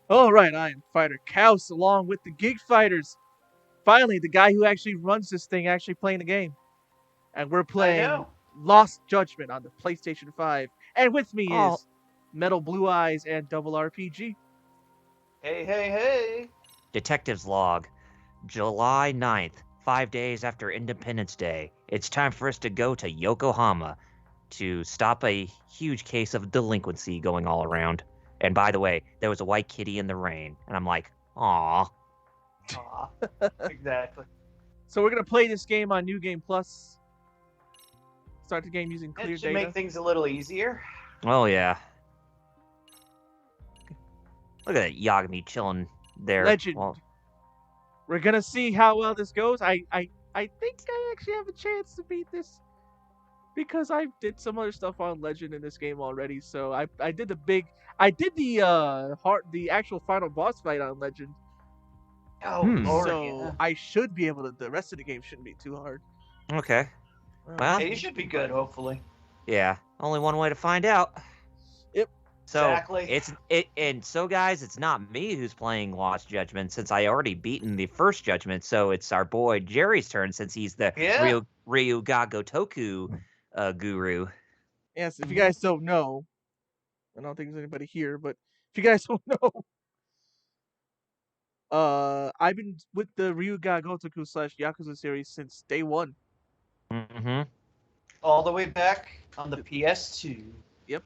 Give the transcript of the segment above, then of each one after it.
All right, I am Fighter Kaus along with the Geek Fighters. Finally, the guy who actually runs this thing actually playing the game. And we're I playing know. Lost Judgment on the PlayStation 5. And with me Oh, is Metal Blue Eyes and Double RPG. Hey, hey, hey. Detective's log. July 9th, 5 days after Independence Day. It's time for us to go to Yokohama to stop a huge case of delinquency going all around. And by the way, there was a white kitty in the rain. And I'm like, aw. Aw, exactly. So we're going to play this game on New Game Plus. Start the game using It clear should data. make things a little easier. Oh, yeah. Look at that Yagami chilling there. Legend. Well, We're going to see how well this goes. I think I actually have a chance to beat this. Because I did some other stuff on Legend in this game already, so I did the actual final boss fight on Legend. Oh, Lord, So yeah. I should be able to. The rest of the game shouldn't be too hard. okay. Well, Yeah, you should be good, hopefully. yeah. Only one way to find out. Yep. So Exactly. and so guys, it's not me who's playing Lost Judgment since I already beaten the first Judgment. So it's our boy Jerry's turn since he's the Yeah. Ryuga Gotoku guru. Yes. If you guys don't know, I don't think there's anybody here, but if you guys don't know, I've been with the Ryuga Gotoku / Yakuza series since day one. Mm-hmm. All the way back on the PS2. Yep.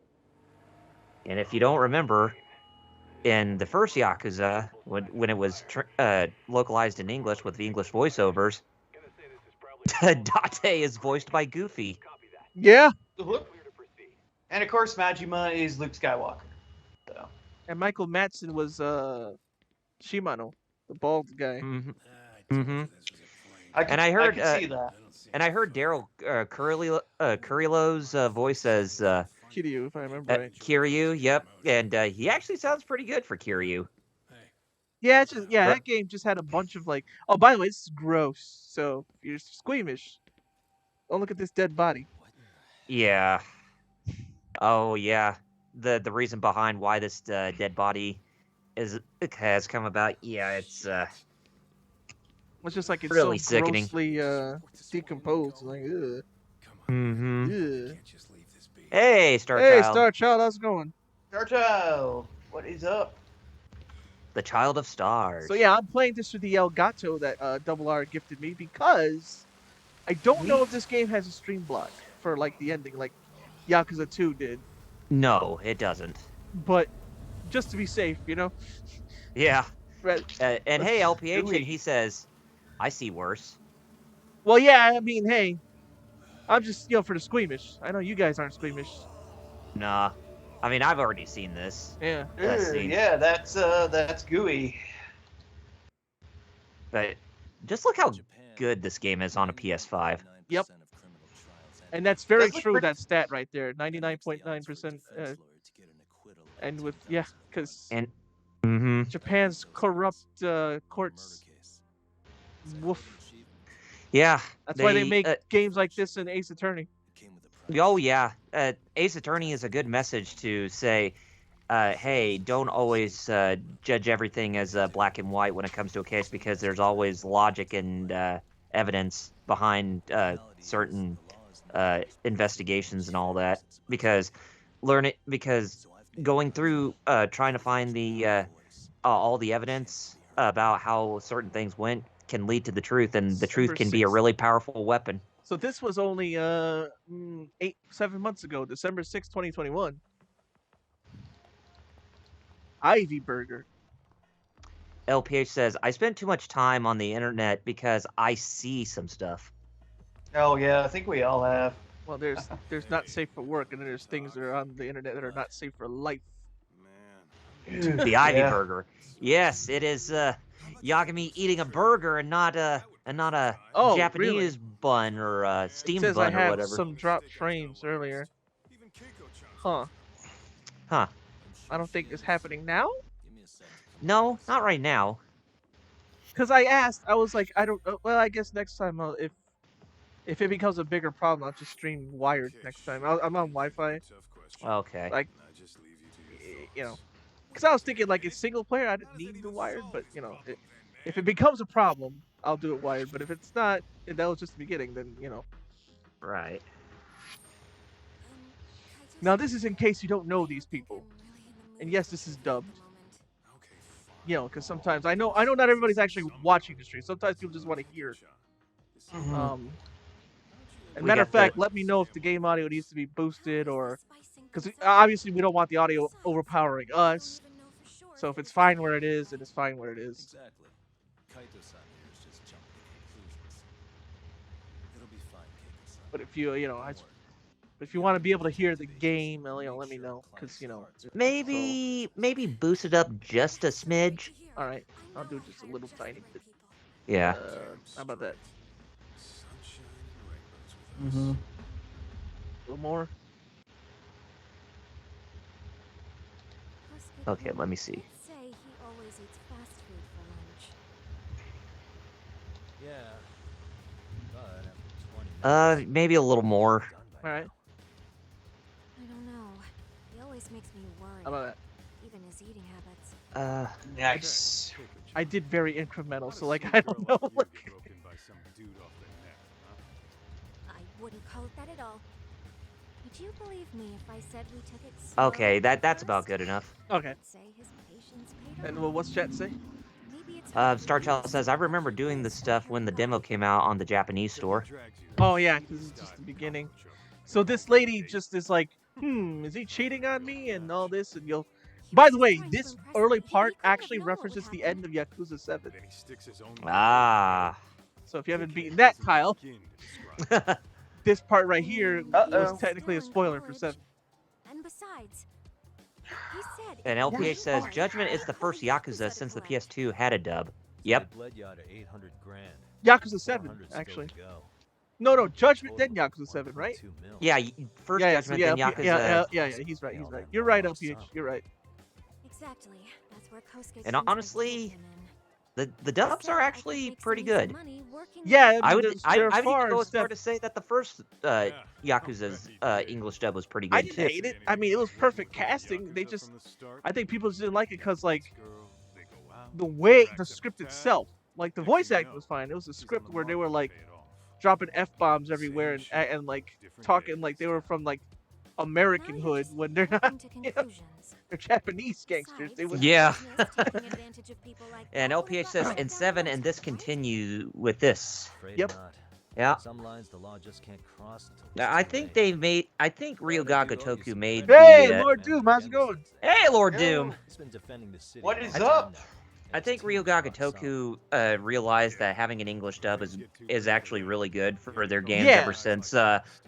And if you don't remember, in the first Yakuza, when it was localized in English with the English voiceovers, Date is voiced by Goofy. Yeah. And of course, Majima is Luke Skywalker. So. And Michael Madsen was Shimano, the bald guy. Mm-hmm. Mm-hmm. I heard can see that. And I heard Daryl Kurilo's voice as Kiryu, if I remember right. Kiryu. Yep, and he actually sounds pretty good for Kiryu. Yeah, it's just that game just had a bunch of like. Oh, by the way, this is gross. So if you're squeamish, don't look at this dead body. Yeah. Oh yeah. The reason behind why this dead body has come about. Yeah, it's just like it's really so sickening. grossly decomposed. Like, ugh. Mm-hmm. Ugh. Hey, Star Hey, Child. Star Child, how's it going? Star Child, what is up? The Child of Stars. So yeah, I'm playing this with the Elgato that Double R gifted me because I don't know if this game has a stream block for like the ending, like Yakuza 2 did. No, it doesn't. But just to be safe, you know. Yeah. Right. And hey, LPH, and he says, "I see worse." Well, yeah, I mean, hey, I'm just for the squeamish. I know you guys aren't squeamish. Nah. I mean, I've already seen this. Yeah. Yeah, that's gooey. But just look how good this game is on a PS5. Yep. And that's very true, that stat right there. 99.9%. And with, because Japan's corrupt courts. Woof. Yeah. That's why they make games like this in Ace Attorney. Oh, yeah. Ace Attorney is a good message to say, hey, don't always judge everything as black and white when it comes to a case, because there's always logic and evidence behind certain investigations and all that. Because going through trying to find the all the evidence about how certain things went can lead to the truth, and the truth can be a really powerful weapon. So this was only 7 months ago, December 6, 2021. Ivy Burger. LPH says, I spent too much time on the internet because I see some stuff. Oh yeah, I think we all have. Well, there's not safe for work, and then there's things that are on the internet that are not safe for life. Man. The Ivy Burger. Yes, it is Yagami eating a burger and not a Japanese bun or a steamed bun or whatever. It says I have some dropped frames earlier. Huh. I don't think it's happening now. No, not right now. Because I asked, I was like, I don't. Well, I guess next time, if it becomes a bigger problem, I'll just stream wired next time. I'm on Wi-Fi. Okay. Like, Because I was thinking like it's single player, I didn't need the wired, but you know, if it becomes a problem, I'll do it wired. But if it's not, if that was just the beginning, then you know. Right. Now this is in case you don't know these people, and yes, this is dubbed. You know, because sometimes I know not everybody's actually watching the stream. Sometimes people just want to hear. And We matter of got the- fact, let me know if the game audio needs to be boosted or because obviously we don't want the audio overpowering us. So if it's fine where it is, then it's fine where it is. Exactly. Kaito-san here is just jumping to conclusions. It'll be fine, Keiko-san. But if you Don't worry. if you want to be able to hear the game, you know, let me know because you know. Maybe boost it up just a smidge. All right, I'll do just a little tiny bit. Yeah. How about that? Sunshine and rainbows with us. A little more. Okay, let me see. Say he always eats fast food for lunch. Yeah. But after 20 minutes, Maybe a little more. done by All right. now. I don't know. He always makes me worried. How about that? Even his eating habits. Nice. I did very incremental, so like I don't know. Like, I wouldn't call it that at all. Would you believe me if I said we took it slow Okay, at that's about first? good enough. okay. I'd say his patience paid And off. well, what's chat say? Maybe it's Star Child says I remember doing this stuff when the demo came out on the Japanese store. Oh yeah, because it's just the beginning. So this lady just is like, is he cheating on me and all this? And you'll. By the way, this early part actually references the end of Yakuza 7. Ah. So if you haven't beaten that, Kyle, this part right here was technically a spoiler for 7. And besides, he said And LPH says Judgment is the first Yakuza since the PS2 had a dub. Yep. Bled you out of 800 grand. Yakuza 7, 400 still actually. to go. No, Judgment then Yakuza 7, right? 1.2 mil. Yeah, first Yeah, Judgment, yeah, then Yakuza. yeah, he's right, You're right, LPH, you're right. exactly. That's where Kosuke And Kun's honestly, idea came in. The dubs are actually pretty good. Yeah, I would they're I would far even go as far step- to say that the first Yakuza's English dub was pretty I good didn't too. hate it. I mean, it was perfect casting. They just, I think people just didn't like it because like the way the script itself, like the voice acting was fine. It was a script where they were like dropping f-bombs everywhere and like talking like they were from like American hood when they're not. You know, they're Japanese gangsters. They would. Yeah. And LPH says in 7 and this continue with this. Afraid Yep. not. Yeah. Some lines the law just can't cross until it's Now, I too think late. I think Ryoga Gotoku made Hey, the Lord Doom, how's it going? Hey, Lord Yo. Doom. He's been defending the city What all is the up? time now, I and think it's Ryoga tough on some. Gotoku realized that having an English dub is actually really good for their games Yeah. ever since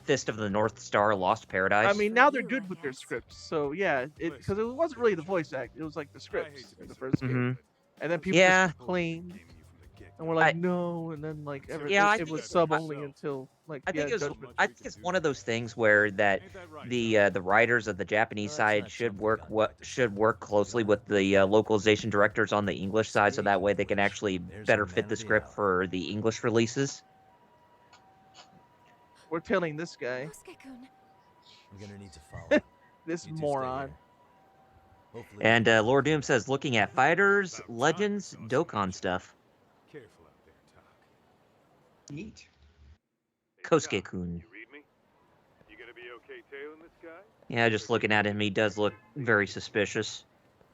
Fist of the North Star Lost Paradise. I mean, now they're good with their scripts. So yeah, because it wasn't really the voice act. It was like the scripts in the first game. Mhm. And then people Yeah. just complained, and we're like, I- no, and then like Yeah, I it think was it's- sub only until like I think Judgment. I think it's one of those things where that the writers of the Japanese Well, that's side not should something work I'd like to should work closely with the localization directors on the English side, so that way they can actually There's better your fit man the of the script hour. for the English releases. We're telling this guy, Kosuke-kun, I'm gonna need to follow. this You two stay moron. here. Hopefully And we can Lord find Doom says looking at fighters, legends, Dokkan stuff. Neat. Kosuke-kun. Yeah, just looking at him, he does look very suspicious.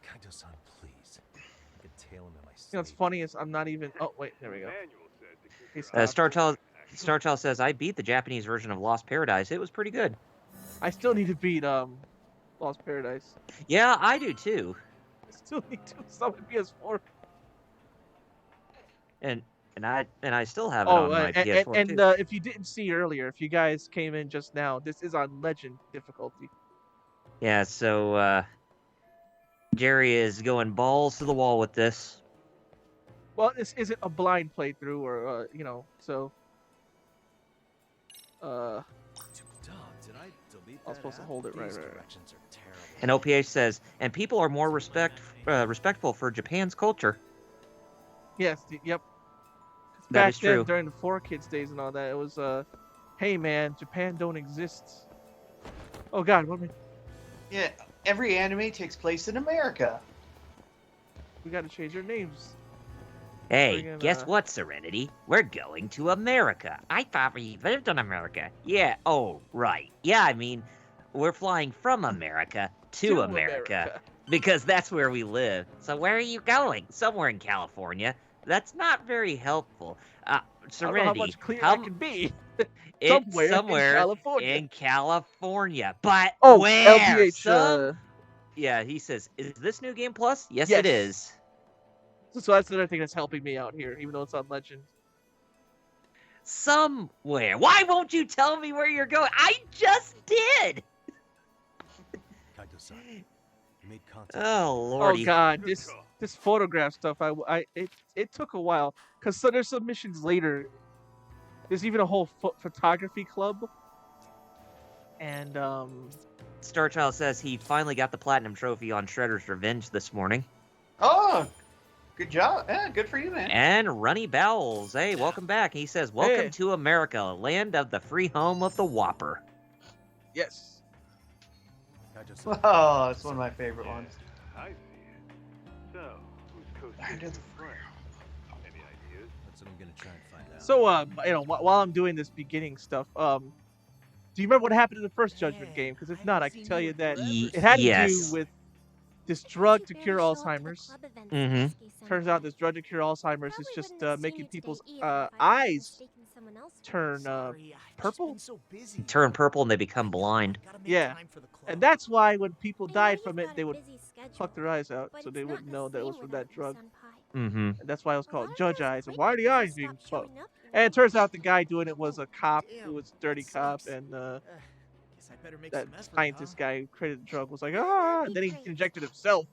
Kaito-san, please. I could tail him in my You know what's sleep. funny is I'm not even. Oh wait, there we go. He Star stopped. Child says I beat the Japanese version of Lost Paradise. It was pretty good. I still need to beat Lost Paradise. Yeah, I do too. I still need to summon PS4. And I still have it on my PS4 and too. if you didn't see earlier, if you guys came in just now, this is on Legend difficulty. Yeah, so Jerry is going balls to the wall with this. Well, this isn't a blind playthrough, or you know, so. Dog, did I delete I was that supposed to app? hold it, right, These right. directions are terrible. And OPH says, and people are more respectful for Japan's culture. Yes, yep. 'Cause That back is then, true. during the 4Kids days and all that, it was hey man, Japan don't exist. Oh God, what am I? Yeah, every anime takes place in America. We gotta change our names. Hey, Friggin', guess what, Serenity? We're going to America. I thought we lived in America. Yeah, oh, right. Yeah, I mean, we're flying from America to America. Because that's where we live. So where are you going? Somewhere in California. That's not very helpful. I don't know how Serenity, much clearer I can be. it's Somewhere in somewhere California. in California. But Oh, where? LPH. Yeah, he says, is this New Game Plus? Yes, Yes. it is. So that's another thing that's helping me out here, even though it's on Legend. Somewhere. Why won't you tell me where you're going? I just did. Kaito-san, you made contact. Oh lordy. Oh god, this photograph stuff. It took a while because there's some missions later. There's even a whole photography club. And Starchild says he finally got the platinum trophy on Shredder's Revenge this morning. Oh, good job. Yeah, good for you, man. And Runny Bowels, hey, welcome back. He says, welcome Hey. to America, land of the free home of the Whopper. yes, Kaito-san, Oh, it's one of my favorite ones. I see it. So, who's coaching Land of the free Any ideas? that's what I'm gonna try and find out. so while I'm doing this beginning stuff, do you remember what happened in the first Judgment game? Because if not, I can tell you that it had to Yes. do with this drug to cure Alzheimer's. Mhm. Turns out this drug to cure Alzheimer's is just making people's eyes turn purple. Turn purple and they become blind. Yeah, and that's why when people died from it, they would pluck their eyes out, so they wouldn't know that it was from that drug. Mm-hmm. And that's why it was called Judge Eyes. And why are the eyes being plucked? And it turns out the guy doing it was a cop who was a dirty cop, and that scientist guy who created the drug was like, ah, and then he injected himself.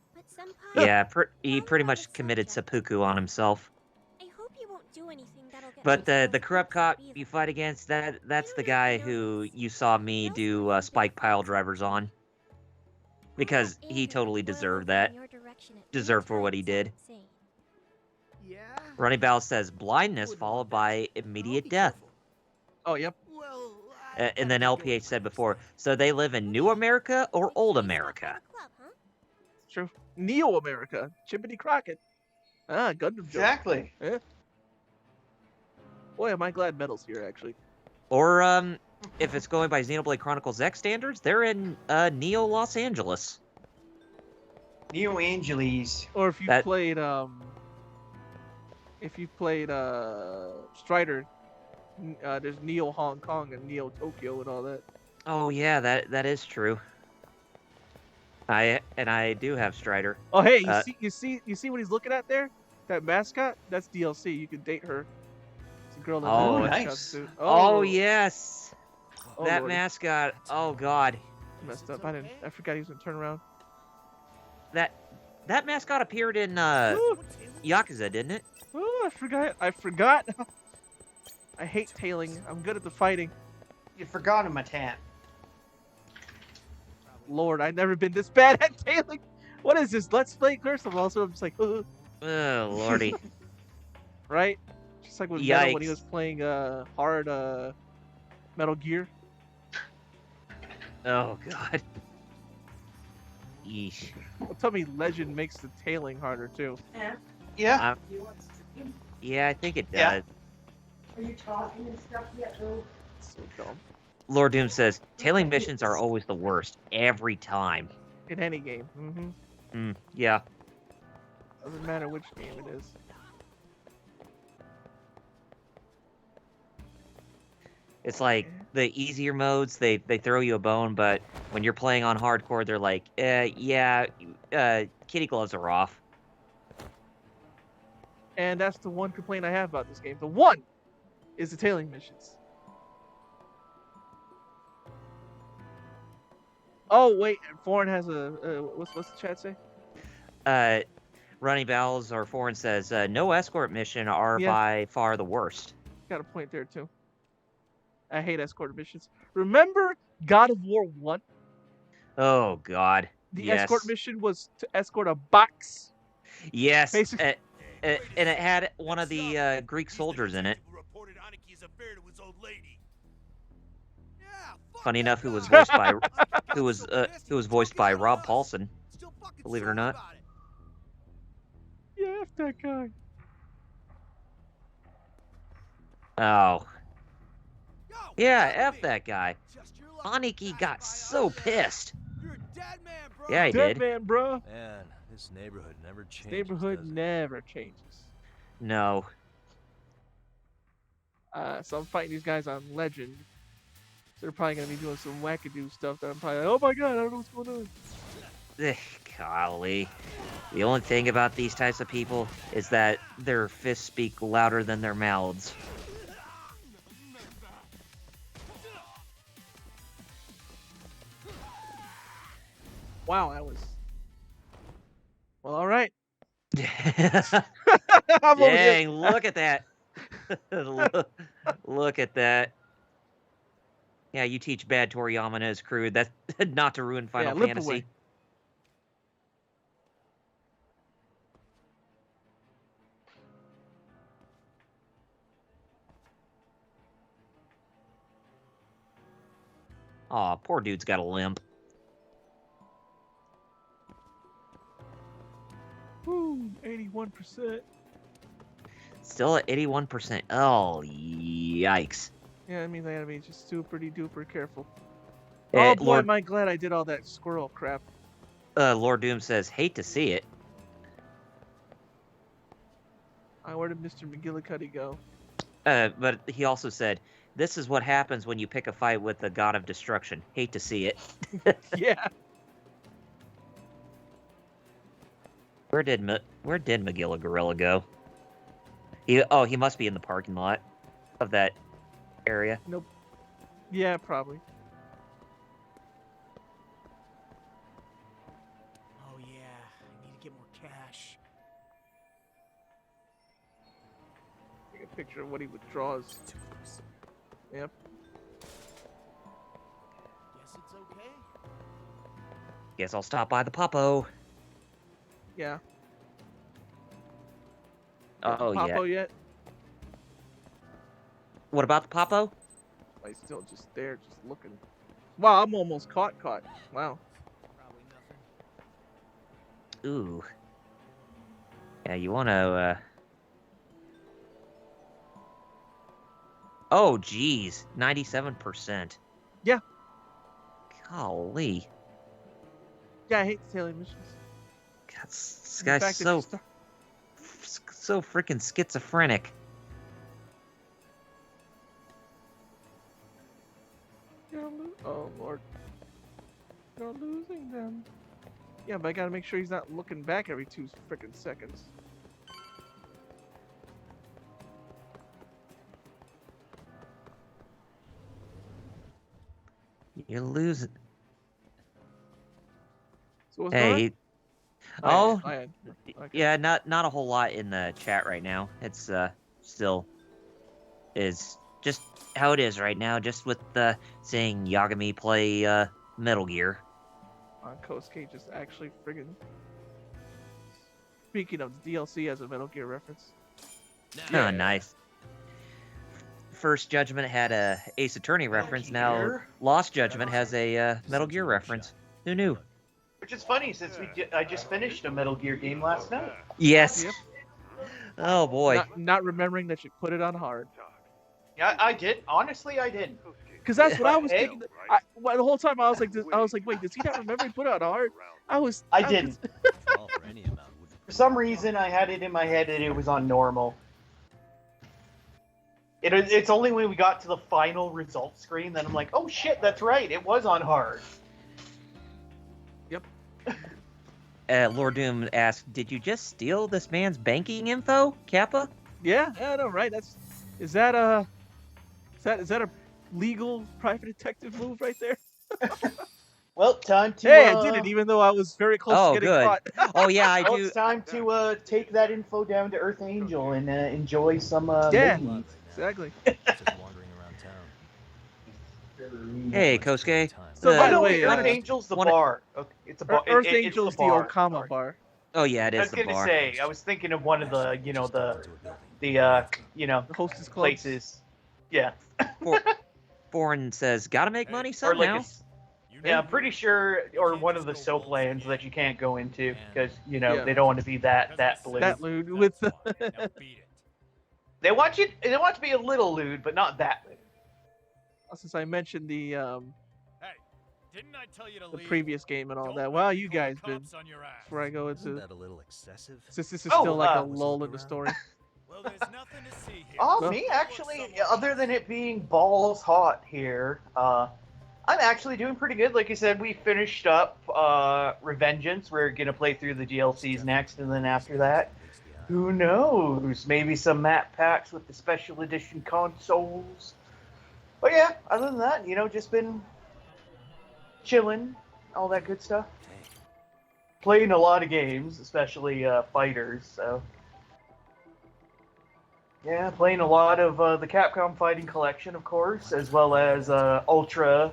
Yeah, he pretty much committed seppuku on himself. But the corrupt cop you fight against, that's the guy who you saw me do spike pile drivers on. Because he totally deserved that. Deserved for what he did. Runny Bell says blindness followed by immediate death. Oh, yep. And then LPH said before, so they live in New America or Old America? It's true. Neo America. Chimney Crockett. Ah, Gundam joke. Exactly. Boy, am I glad Metal's here, actually. Or, if it's going by Xenoblade Chronicles X standards, they're in Neo Los Angeles. Neo Angeles. Or if you That- played, Strider, there's Neo Hong Kong and Neo Tokyo and all that. Oh yeah, that is true. I do have Strider. Oh, hey, Uh, you see what he's looking at there? That mascot? That's DLC. You can date her. It's a girl in Oh, a mascot nice. suit. Oh yes, Oh, that Lordy. mascot. Oh god, Messed up. I forgot he was gonna turn around. that mascot appeared in Ooh, Yakuza, didn't it? ooh, I forgot. I hate tailing. I'm good at the fighting. You forgot him, Matan. Lord, I've never been this bad at tailing. What is this? Let's play Curse of Also, I'm just like, Oh lordy. right? Just like with Metal when he Yikes. was playing hard Metal Gear. Oh god. Yeesh. Well, tell me Legend makes the tailing harder too. Yeah. Yeah, I think it Yeah. does. So dumb. Lord Doom says tailing missions are always the worst every time. In any game. Mm-hmm. Yeah. Doesn't matter which game it is. It's like the easier modes, they throw you a bone, but when you're playing on hardcore, they're like, yeah, kitty gloves are off. And that's the one complaint I have about this game. The one is the tailing missions. Oh wait, Foreign has a what's the chat say? Runny Bowels or Foreign says, no escort mission are Yeah. by far the worst. Got a point there too. I hate escort missions. Remember God of War 1? Oh god. The Yes. escort mission was to escort a box. Yes. Basically- And it had one of the Greek soldiers in it. Funny enough, who was voiced by Rob Paulson. Believe it or not. Yeah, F that guy. Oh. Yo, Yeah, cover F me. that guy. Just your luck to Aniki pass got by so us. pissed. You're a dead man, bro. Yeah, he Dead did. man, bro. Man, this neighborhood never changes. This neighborhood does it? never changes. No. So I'm fighting these guys on Legend. So they're probably gonna be doing some wackadoo stuff that I'm probably like, oh my god, I don't know what's going on. Ugh, golly. The only thing about these types of people is that their fists speak louder than their mouths. Wow, that was. Well, all right. Dang, I'm over here. look at that. look at that. Yeah, you teach bad Toriyama and his crew that not to ruin Final limp Fantasy. away. Aw, poor dude's got a limp. Woo, 81%. Still at 81%. Oh, yikes. Yeah, I mean, I gotta be just super duper careful. Eh, Oh boy, Lord, am I glad I did all that squirrel crap. Lord Doom says, hate to see it. Where did Mr. McGillicuddy go? But he also said, this is what happens when you pick a fight with the god of destruction. Hate to see it. Yeah. Where did Magilla Gorilla go? He must be in the parking lot of that area. Nope. Yeah, probably. Oh yeah, I need to get more cash. Take a picture of what he withdraws. Too close. Yep. Guess it's okay. Guess I'll stop by the Popo. Yeah. Oh, yeah. Popo yet? What about the Popo? He's still just there, just looking. Wow, I'm almost caught. Wow. Probably nothing. Ooh. Yeah, you want to, Oh, geez. 97%. Yeah. Golly. Yeah, I hate the daily missions. God, this The guy's fact that so, you start- so freaking schizophrenic. Oh, Lord. You're losing them. Yeah, but I gotta make sure he's not looking back every 2 freaking seconds. You're losing. So what's going on? Hey. Oh, Okay. yeah, not a whole lot in the chat right now. It's still is just how it is right now, just with seeing Yagami play Metal Gear. Kosuke just actually friggin'. Speaking of DLC as a Metal Gear reference. Oh, nice. First Judgment had a Ace Attorney reference. Now Gear? Lost Judgment has a Metal Gear reference. Who knew? Which is funny since I just finished a Metal Gear game last night. Yes. Yep. Oh boy. Not remembering that you put it on hard. Yeah, I did. Honestly, I did. Because that's what I was Hey. thinking. Well, the whole time I was like, wait, does he not remember he put it on hard? I didn't. All for any amount would For some reason, I had it in my head that it was on normal. It's only when we got to the final result screen that I'm like, oh shit, that's right, it was on hard. Yep. Lord Doom asked, "Did you just steal this man's banking info, Kappa?" Yeah, I know, right? Is that a legal private detective move right there? Well, time to. Hey, I did it, even though I was very close Oh, to getting good. caught. Oh yeah, I Well, do. it's time to take that info down to Earth Angel and enjoy some Yeah. maidens. Exactly. just wandering around town. Hey, Kosuke. So, by Oh, the no, way, wait, Earth Angel's the wanna- bar. Okay, it's a bar. Earth it's Angel's the bar. Okama Sorry. bar. Oh yeah, it I is was the gonna bar. say, I was thinking of one of the, the The hostess club. places. Yeah. Foreign says, "Gotta make money Or like somehow." Yeah, I'm pretty sure, or one of the soap lands that you can't go into because Yeah. they don't want to be that blue. That lewd with the. They want you. They want to be a little lewd, but not that lewd. Since I mentioned the Hey, didn't I tell you to the leave? previous game and all Don't that. let Wow, me you call guys the been cops on your ass. before I go Isn't into that a little excessive? since this is Oh, still like a was lull look in the around. story. Well, there's nothing to see here. Oh, Well- me actually. Other than it being balls hot here, I'm actually doing pretty good. Like I said, we finished up Revengeance. We're gonna play through the DLCs next, and then after that, who knows? Maybe some map packs with the special edition consoles. But yeah, other than that, just been chilling, all that good stuff. Playing a lot of games, especially fighters. So yeah, playing a lot of the Capcom Fighting Collection, of course, as well as Ultra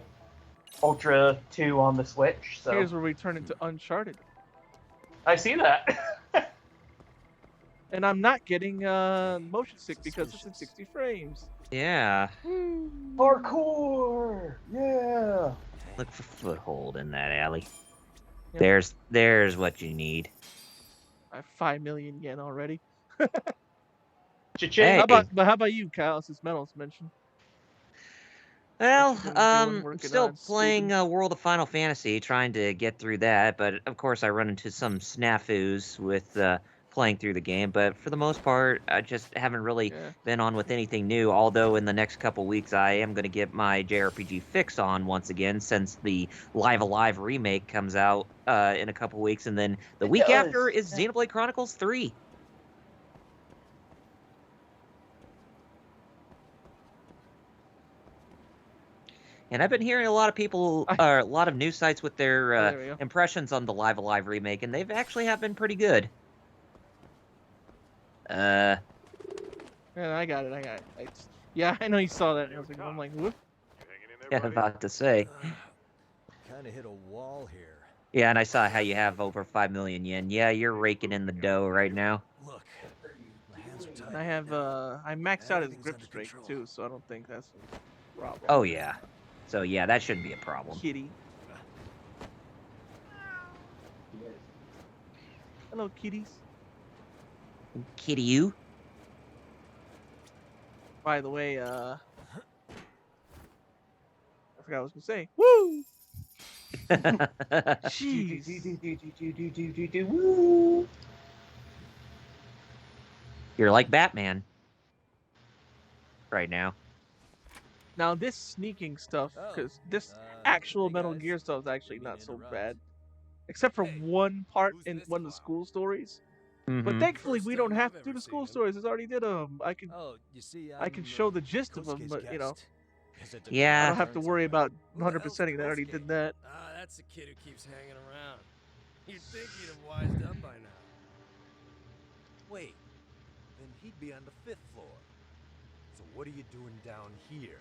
2 on the Switch. So Here's where we turn into Uncharted, I see that. and I'm not getting motion sick because it's in 60 frames. Yeah. Parkour, yeah. Look for foothold in that alley. Yeah. There's what you need. I have 5 million yen already. Cha-ching. Hey. How about you, Kyle? Since Metal's mentioned. Well, What you been doing, working still on, playing schooling? World of Final Fantasy, trying to get through that, but of course I run into some snafus with playing through the game, but for the most part, I just haven't really Yeah. been on with anything new, although in the next couple weeks I am going to get my JRPG fix on once again, since the Live Alive remake comes out in a couple weeks, and then the week after is Xenoblade Chronicles 3. And I've been hearing a lot of people, a lot of news sites with their there we go. impressions on the Live Alive remake, and they've actually have been pretty good. Yeah, I got it. Yeah, I know you saw that. I'm like, whoop. You hanging in there, Yeah, buddy? about to say. Kind of hit a wall here. Yeah, and I saw how you have over 5 million yen. Yeah, you're raking in the dough right now. Look, my hands are tied. And I have I maxed out his Everything's grip under strength control. too, so I don't think that's a problem. Oh, yeah. So, yeah, that shouldn't be a problem. Kitty. Hello, kitties. Kitty, you? By the way, I forgot what I was gonna say. Woo! Jeez. Woo. You're like Batman. Right now. Now this sneaking stuff, because this actual Metal Gear stuff is actually not so bad, except for one part in one of the school stories. But Mhm. thankfully, we don't have to do the school stories. It's already did them. I can I can show the gist of them, but Yeah. I don't have to worry about 100%ing. They already did that. Ah, that's the kid who keeps hanging around. You'd think he'd have wised up by now. Wait, then he'd be on the 5th floor. So what are you doing down here?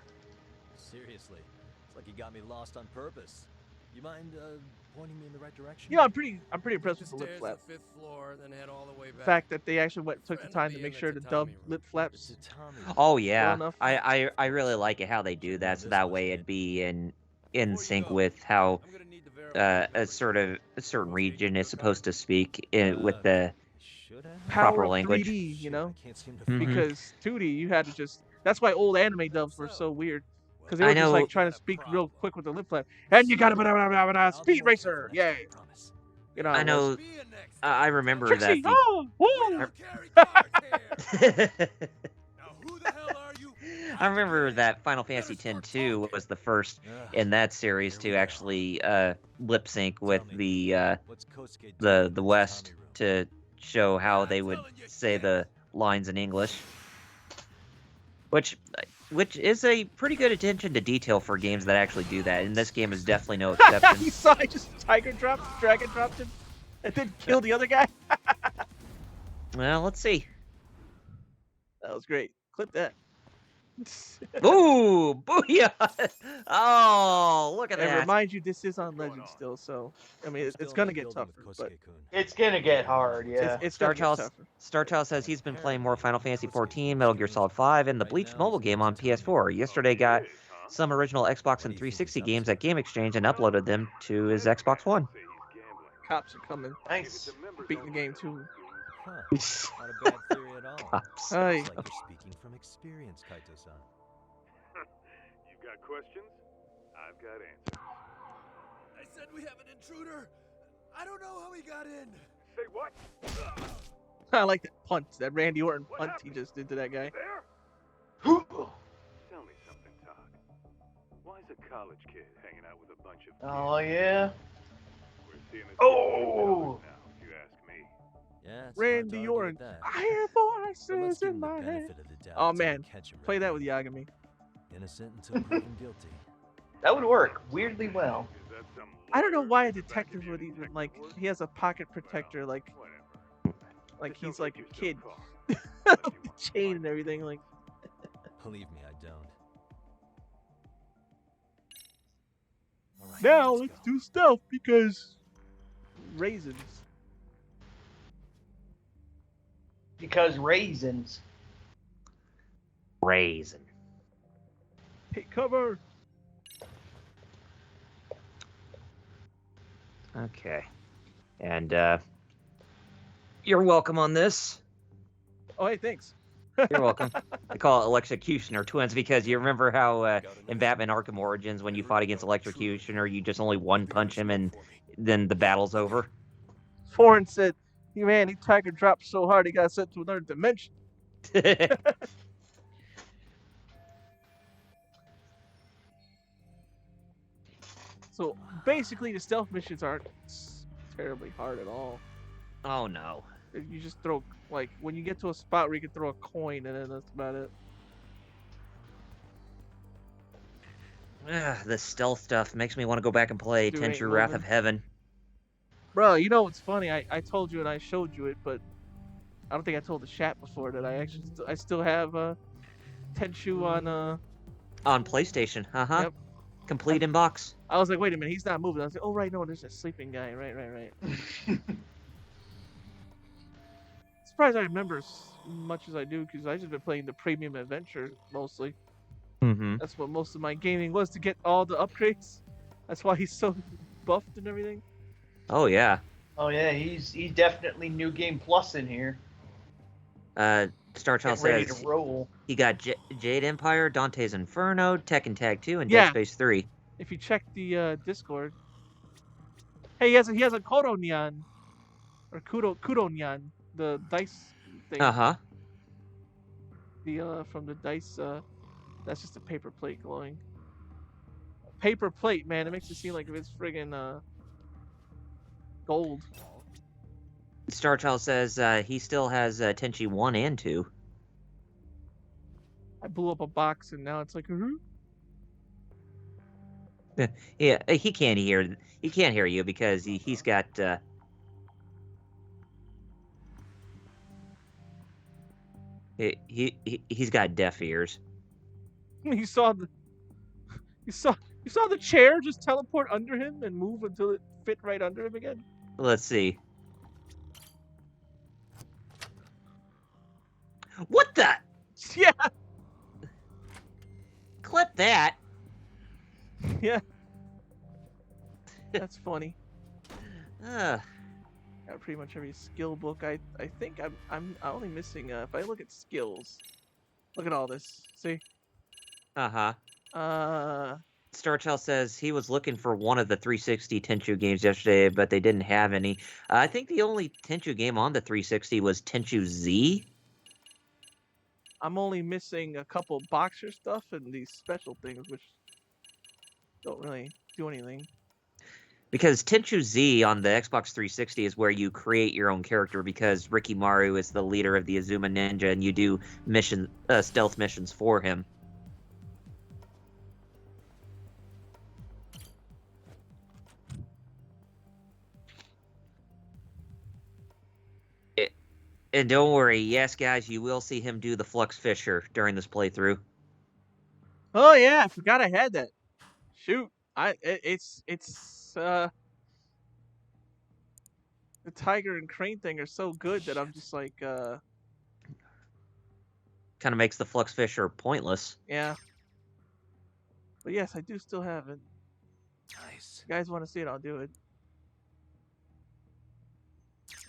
Seriously, it's like you got me lost on purpose. You mind pointing me in the right direction? You know, I'm pretty impressed with the The lip stairs flap. to the 5th floor, then head all the way The back. fact that they actually took the Friend time will to be make in sure the to dub tatami room. lip The flaps. tatami. Oh, yeah. enough. I really like it how they do that, so that way it'd be in sync with how I'm gonna need to verify a certain region is supposed to speak with the Should I? Power proper of language. 3D, you know, I can't seem to Mhm. because 2D you had to just. That's why old anime dubs were so weird. Because they were I just know- like trying to speak real quick with the lip flap. And you got a speed racer, yay! You know, how I it know. was. Be a next I remember Trixie, that. oh, whoa! don't carry cards here. Now who the hell are you? I remember that Final Fantasy X-2 was the first in that series to actually lip sync with the West to show how they would say the lines in English, which is a pretty good attention to detail for games that actually do that. And this game is definitely no You exception. saw I just dragon dropped him, and then killed the other guy. Well, let's see. That was great. Clip that. Ooh, booyah! Oh, look at And that. remind you, this is on Legend still, so I mean, it's gonna get tougher. But It's gonna get hard, yeah. it's Star gonna get Child, tougher. Star Child says he's been playing more Final Fantasy 14, Metal Gear Solid 5, and the Bleach mobile game on PS4. Yesterday some original Xbox and 360 games at Game Exchange and uploaded them to his Xbox One. Cops are coming. Nice. Beating the game too. Huh. Not a bad theory at all. Cops. Hey. Looks like you're speaking from experience, Kaito-san. You've got questions? I've got answers. I said we have an intruder. I don't know how he got in. Say what? I like that punch, that Randy Orton punch he just did to that guy. There? Tell me something, Todd. Why is a college kid hanging out with a bunch of Oh yeah. We're seeing a Oh. now, if you ask me. Yeah, it's hard to Randy argue Orton. with that. I hear So let's voices give in him the my head. benefit of the doubt Oh until we man, catch him play that with red-handed. Yagami. Innocent until proven guilty. That would work weirdly well. Is that some I don't know lawyer why a in the back detective of would your even detective work? he has a pocket protector Well, like whatever. It he's don't like get a you so kid. far, unless you want to Chain find and everything like. Believe me, I don't. All right, Now let's let's go. do stealth because raisins. Because raisins. Raisin. Take cover. Okay. And you're welcome on this. Oh hey, thanks. You're welcome. They call it Electrocutioner Twins because you remember how in Batman Arkham Origins when you fought against Electrocutioner, you just only one punch him and then the battle's over. Foreign said, man, he Tiger dropped so hard he got sent to another dimension. So basically, the stealth missions aren't terribly hard at all. Oh no. You just throw, like, when you get to a spot where you can throw a coin, and then that's about it. This stealth stuff makes me want to go back and play Dude, ain't Tenchu Wrath moving. of Heaven. Bro, you know what's funny? I told you and I showed you it, but I don't think I told the chat before that I still have Tenchu on On PlayStation, Yep. Complete in box. I was like, wait a minute, he's not moving. I was like, oh right, no, there's a sleeping guy. Right. Surprised I remember as much as I do because I just been playing the premium adventure mostly. Mm-hmm. That's what most of my gaming was, to get all the upgrades. That's why he's so buffed and everything. Oh yeah. Oh yeah, he's definitely New Game Plus in here. Star Child Get ready says to roll. he got Jade Empire, Dante's Inferno, Tekken Tag 2, and Yeah. Dead Space 3. If you check the Discord. Hey, he has a Koronyan or Kuronyan, the dice thing. Uh-huh. The from the dice that's just a paper plate glowing. Paper plate, man, it makes it seem like it's friggin' gold. Star Child says he still has Tenchi 1 and 2. I blew up a box and now it's like, Yeah, he can't hear you because he's got he's got deaf ears. you saw the chair just teleport under him and move until it fit right under him again. Let's see. What the? Yeah, Clip that. yeah. That's funny. Uh, Got pretty much every skill book. I think I'm only missing if I look at skills. Look at all this. See? uh-huh. Uh Starchild says he was looking for one of the 360 Tenchu games yesterday, but they didn't have any. I think the only Tenchu game on the 360 was Tenchu Z. I'm only missing a couple boxer stuff and these special things which don't really do anything. Because Tenchu Z on the Xbox 360 is where you create your own character because Ricky Maru is the leader of the Azuma Ninja and you do stealth missions for him. And don't worry, yes guys, you will see him do the Flux Fisher during this playthrough. Oh yeah, I forgot I had that. Shoot. It's the tiger and crane thing are so good that I'm just like Kind of makes the Flux Fisher pointless. yeah. But yes, I do still have it. Nice. If you guys want to see it, I'll do it.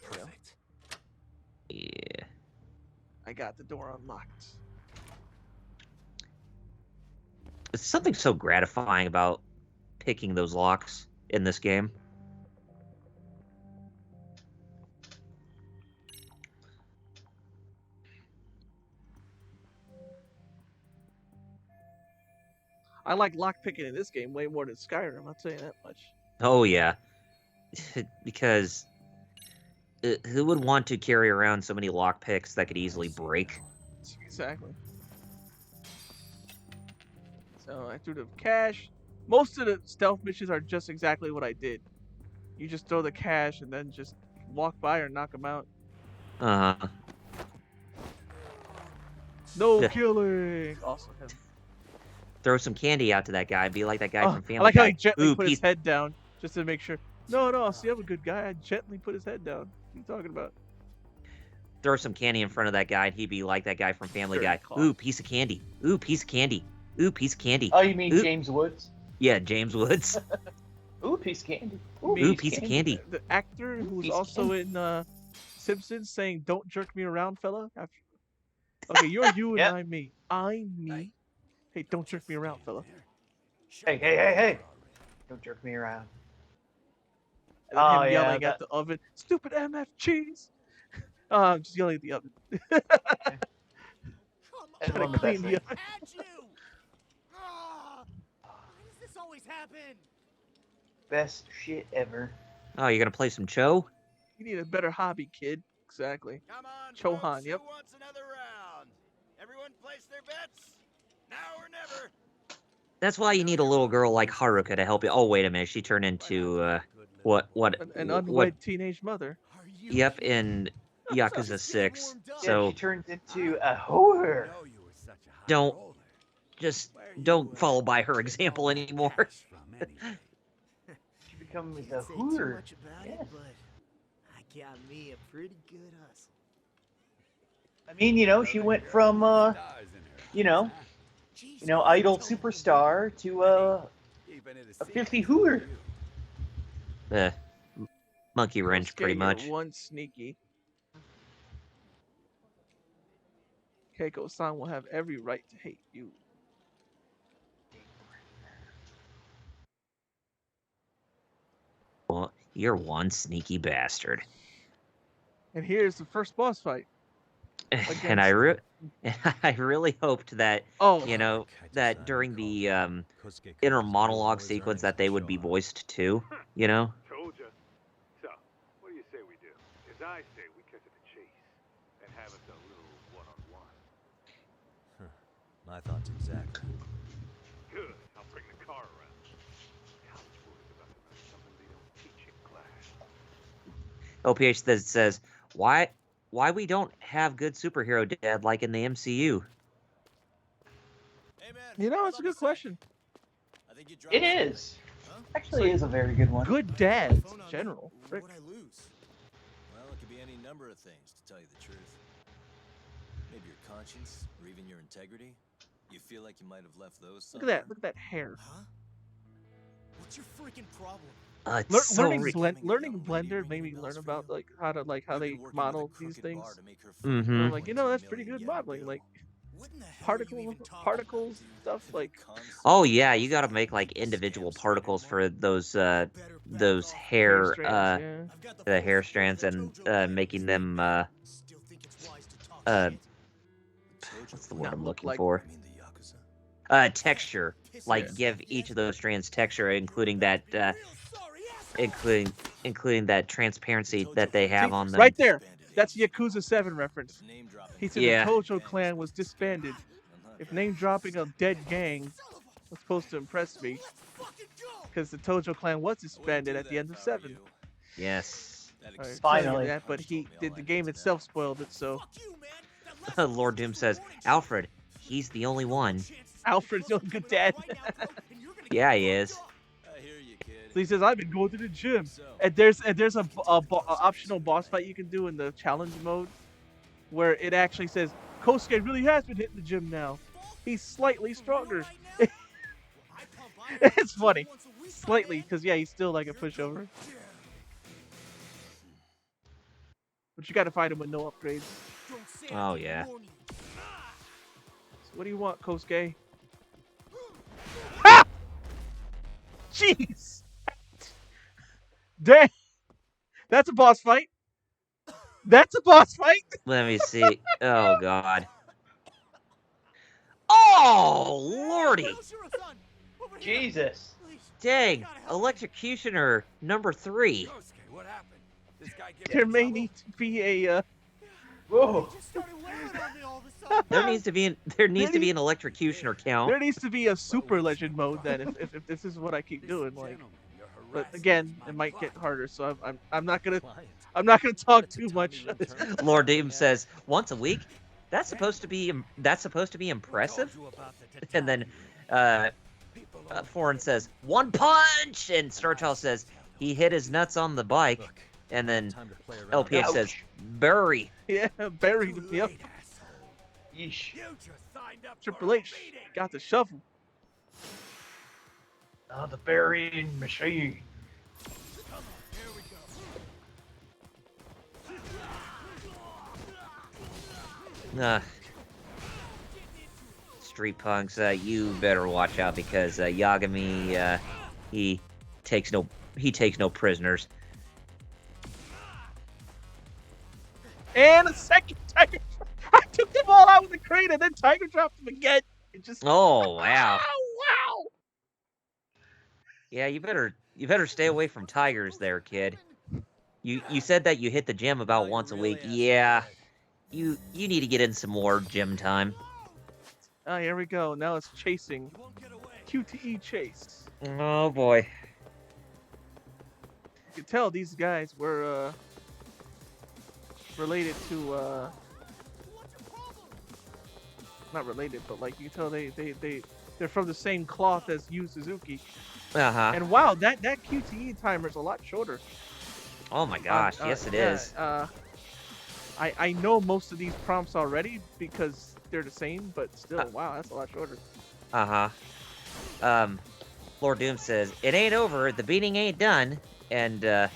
Perfect. Yeah. I got the door unlocked. There's something so gratifying about picking those locks in this game. I like lockpicking in this game way more than Skyrim, I'll tell you that much. Oh yeah, because who would want to carry around so many lockpicks that could easily break? Exactly. So I threw the cash. Most of the stealth missions are just exactly what I did. You just throw the cash and then just walk by or knock them out. Uh-huh. No Yeah. killing. Also him. Throw some candy out to that guy. Be like that guy from Family I like how Guy. he gently Ooh, put his piece- head down just to make sure. No, see, I'm a good guy. I gently put his head down. What are you talking about? Throw some candy in front of that guy, and he'd be like that guy from Family Dirty Guy. cough. Ooh, piece of candy. Ooh, piece of candy. Ooh, piece of candy. Oh, you mean Ooh. James Woods? Yeah, James Woods. Ooh, piece of candy. Ooh, piece of candy. The actor who's Piece of also in Simpsons saying, "Don't jerk me around, fella." After... Okay, you're you and Yep. I'm me. I'm me. Hey, don't jerk me around, fella. Hey. Don't jerk me around. And then Oh, him yeah, yelling that- at the oven, "Stupid MF cheese!" I'm just yelling at the oven. That's Trying one to of the clean best the things. oven. At you! Ah! Why does this always happen? Best shit ever. Oh, you're gonna play some Cho? You need a better hobby, kid. Exactly. Come on, Chohan, folks, yep. Who wants another round? Everyone place their bets? Now or never. That's why you need a little girl like Haruka to help you. Oh, wait a minute. She turned into, what? An unwed teenage mother. Yep, in Yakuza 6. Yeah, So she turns into a whore. don't follow by her example anymore. She becomes a Can't say too whore. much about Yeah. it, but I got me a pretty good hustle. I mean, she went from, idol superstar to a filthy hooer. Monkey wrench, pretty You're much. one sneaky. Keiko-san will have every right to hate you. Well, you're one sneaky bastard. And here's the first boss fight. And I really hoped that that during the inner monologue sequence that they would be voiced too. Told ya. So, what do you say we do? As I say, we cut to the chase and have us a little one-on-one. My thoughts exactly. Good. I'll bring the car around. College boys about to learn something they don't teach in class. OPH that says why we don't have good superhero dad like in the MCU. Hey, man, It's a good question. I think you dropped It something. is. Huh? Actually, it is a very good one. Good My dads, phone on general. me. Frick. What'd I lose? Well, it could be any number of things, to tell you the truth. Maybe your conscience, or even your integrity. You feel like you might have left those Look somewhere. at that. Look at that hair. Huh? What's your freaking problem? It's so Learning Blender made me learn about how they We've been working model with a these crooked things. bar to make her free. Mhm. I'm like, that's pretty good modeling. Like What in the hell are you even talking particles, about, dude? stuff Have you like. constantly Oh yeah, you lost gotta your make like focus? individual Stamps particles anymore? for those Better back hair off. strands, I've got the hair full strands support of and the Tojo clan making this them week. Still think it's wise to talk uh, shit? The Tojo what's the clan? word I'm Not look looking like- for? I mean the Yakuza. Texture. Piss Like off. give each of those strands texture, including Be that real sorry, asshole. including that transparency that they have on them. Right there. That's Yakuza 7 reference. If name dropping He was said Yeah. the Tojo clan was disbanded. If name dropping a dead gang was supposed to impress me, because the Tojo clan was disbanded at the end of 7. Yes. Alright, Finally. telling you that, but the game itself spoiled it. So Lord Doom says, Alfred, he's the only one. Alfred's the only good dad. Yeah, he is. I hear you, kid. So he says, "I've been going to the gym." So, And there's a optional boss fight you can do in the challenge mode, where it actually says Kosuke really has been hitting the gym now. He's slightly stronger. It's funny, slightly, because yeah, he's still like a pushover. But you gotta fight him with no upgrades. Oh yeah. So what do you want, Kosuke? Ha! Jeez! Dang! That's a boss fight. That's a boss fight. Let me see. Oh god. Oh lordy! Jesus. Dang, electrocutioner number 3. Yosuke, what happened? This guy give There you may trouble? need to be a. Whoa. There needs to be an electrocutioner count. There needs to be a super legend mode then. If this is what I keep doing, like. But again, it might get harder. So I'm not gonna talk too much. Lord Doom says once a week. That's supposed to be impressive. And then Foreign says 1 punch, and Starchild says he hit his nuts on the bike. And then LPH says bury. Yeah, buried him. Yep. Yeesh. Triple H got the shovel. The burying machine. Street Punks, you better watch out because Yagami, he takes no prisoners. And a second Tiger. I took them all out with the crane, and then Tiger dropped them again. It just. Oh wow. Oh, wow. Yeah, you better stay away from tigers there, kid. You said that you hit the gym about once a week. Yeah. You need to get in some more gym time. Oh, here we go. Now it's chasing. QTE chase. Oh boy. You can tell these guys were related to not related, but like you can tell they're from the same cloth as Yu Suzuki. Uh-huh. And wow, that QTE timer is a lot shorter. Oh my gosh, yes it is. I know most of these prompts already because they're the same, but still, wow, that's a lot shorter. Uh-huh. Lord Doom says, it ain't over, the beating ain't done, and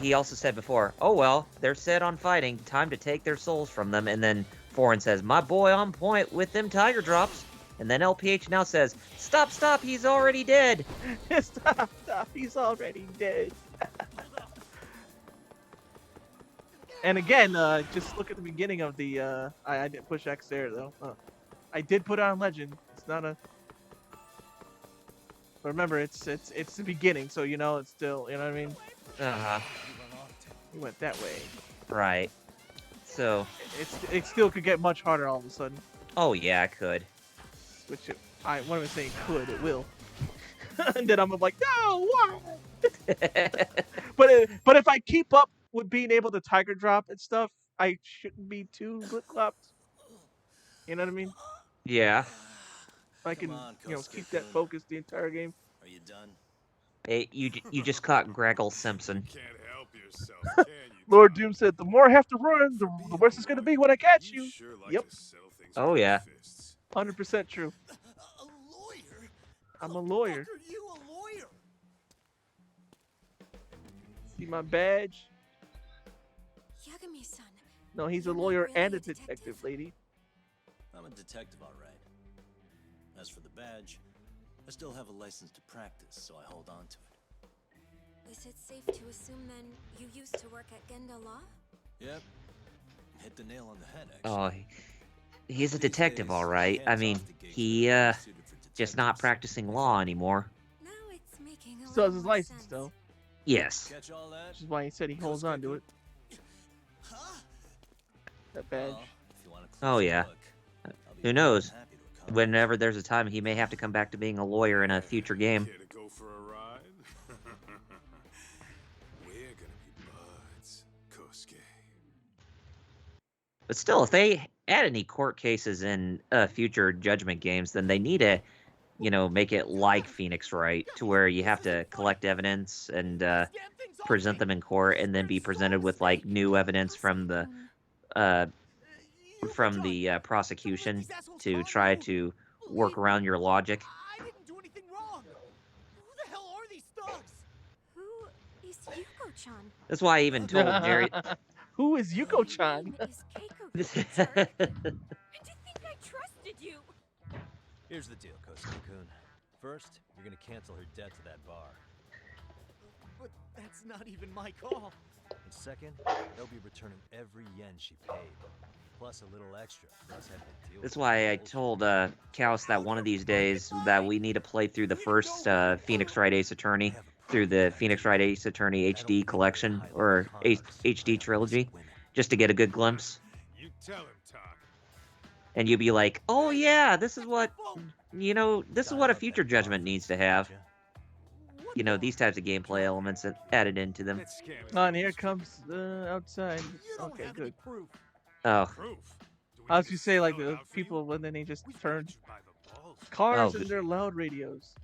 he also said before, oh well, they're set on fighting, time to take their souls from them, and then Foreign says, my boy on point with them tiger drops, and then LPH now says, stop, he's already dead. Stop, he's already dead. And again, just look at the beginning of the, I didn't push X there though. I did put on Legend. It's not a, but remember, it's the beginning, so you know, it's still, you know what I mean? Uh-huh. We went that way. Right. So. It still could get much harder all of a sudden. Oh yeah, it could. Which what am I saying? Could, it will. And then I'm like, no, why? But if I keep up with being able to tiger drop and stuff, I shouldn't be too flip-flopped. You know what I mean? Yeah. I can, keep that focus the entire game. Are you done? Hey, you just caught Greggle Simpson. Can't help yourself, can you? Lord Doom said, the more I have to run, the worse it's going to be when I catch you. Sure like Yep. to settle things Oh, with yeah. fists. 100% true. A lawyer? I'm a lawyer. Are you a lawyer? See my badge? Yagami-san. No, he's a You're not lawyer really and a a detective, detective. lady. I'm a detective, all right. As for the badge, I still have a license to practice, so I hold on to it. Is it safe to assume then you used to work at Genda Law? Yep. Hit the nail on the head, Oh, actually. he's a These detective, days, all right. I hands mean, off the gate he are better suited for just not detectives. practicing law anymore. Now it's making a Still has little his more license, sense. though. Yes. Catch all that? Which is why he said he holds on to it. Huh? That badge. Well, if you want a Oh, closer yeah. look, I'll be Who more than knows? happy to accommodate. Whenever there's a time, he may have to come back to being a lawyer in a future game. Care to go for a ride? We're gonna be buds, Kosuke. But still, if they add any court cases in future Judgment games, then they need to, make it like Phoenix Wright, to where you have to collect evidence and present them in court, and then be presented with like new evidence from the prosecution to try to work around your logic. I didn't do anything wrong. It's Yuko-chan. That's why I even told Jerry. Who is Yuko-chan? Name is Keiko, jerk. And to think I trusted you. Here's the deal, Kosuke-kun. First, you're gonna cancel her debt to that bar. But that's not even my call. And second, they'll be returning every yen she paid, plus a little extra for us having to deal That's with why I bullshit. told Kaos that one of these days that we need to play through the first Phoenix Wright Ace Attorney through the Phoenix Wright Ace Attorney HD collection or HD trilogy, just to get a good glimpse. You tell him, Talk. And you'd be like, oh yeah, this is what, this is what a future Judgment needs to have. You know, these types of gameplay elements added into them. That scam is Oh, and here comes outside. Okay, good. Oh, proof. I was gonna say like the people when then they just turned cars and their loud radios.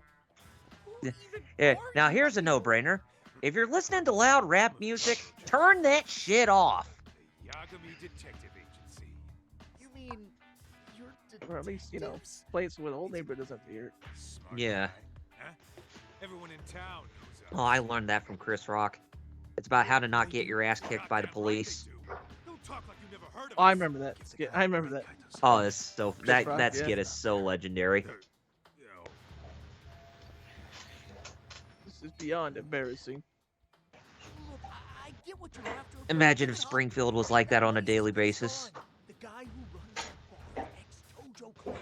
yeah. Now here's a no-brainer. If you're listening to loud rap music, turn that shit off. The Yagami Detective Agency. You mean you're Or at least, play it so the whole neighborhood doesn't have to hear it. Smart Yeah. guy, huh? Everyone in town knows Oh, I learned that from Chris Rock. It's about how to not get your ass kicked by the police. Don't talk like you never heard of Oh, I us. remember that skit. I remember that. Oh, it's so that Rock, that yeah. skit is so legendary. Yo, This is beyond embarrassing. Look, I get what you're after. Imagine if Springfield was like that on a daily basis. The guy who runs that bar, ex-Tojo clan,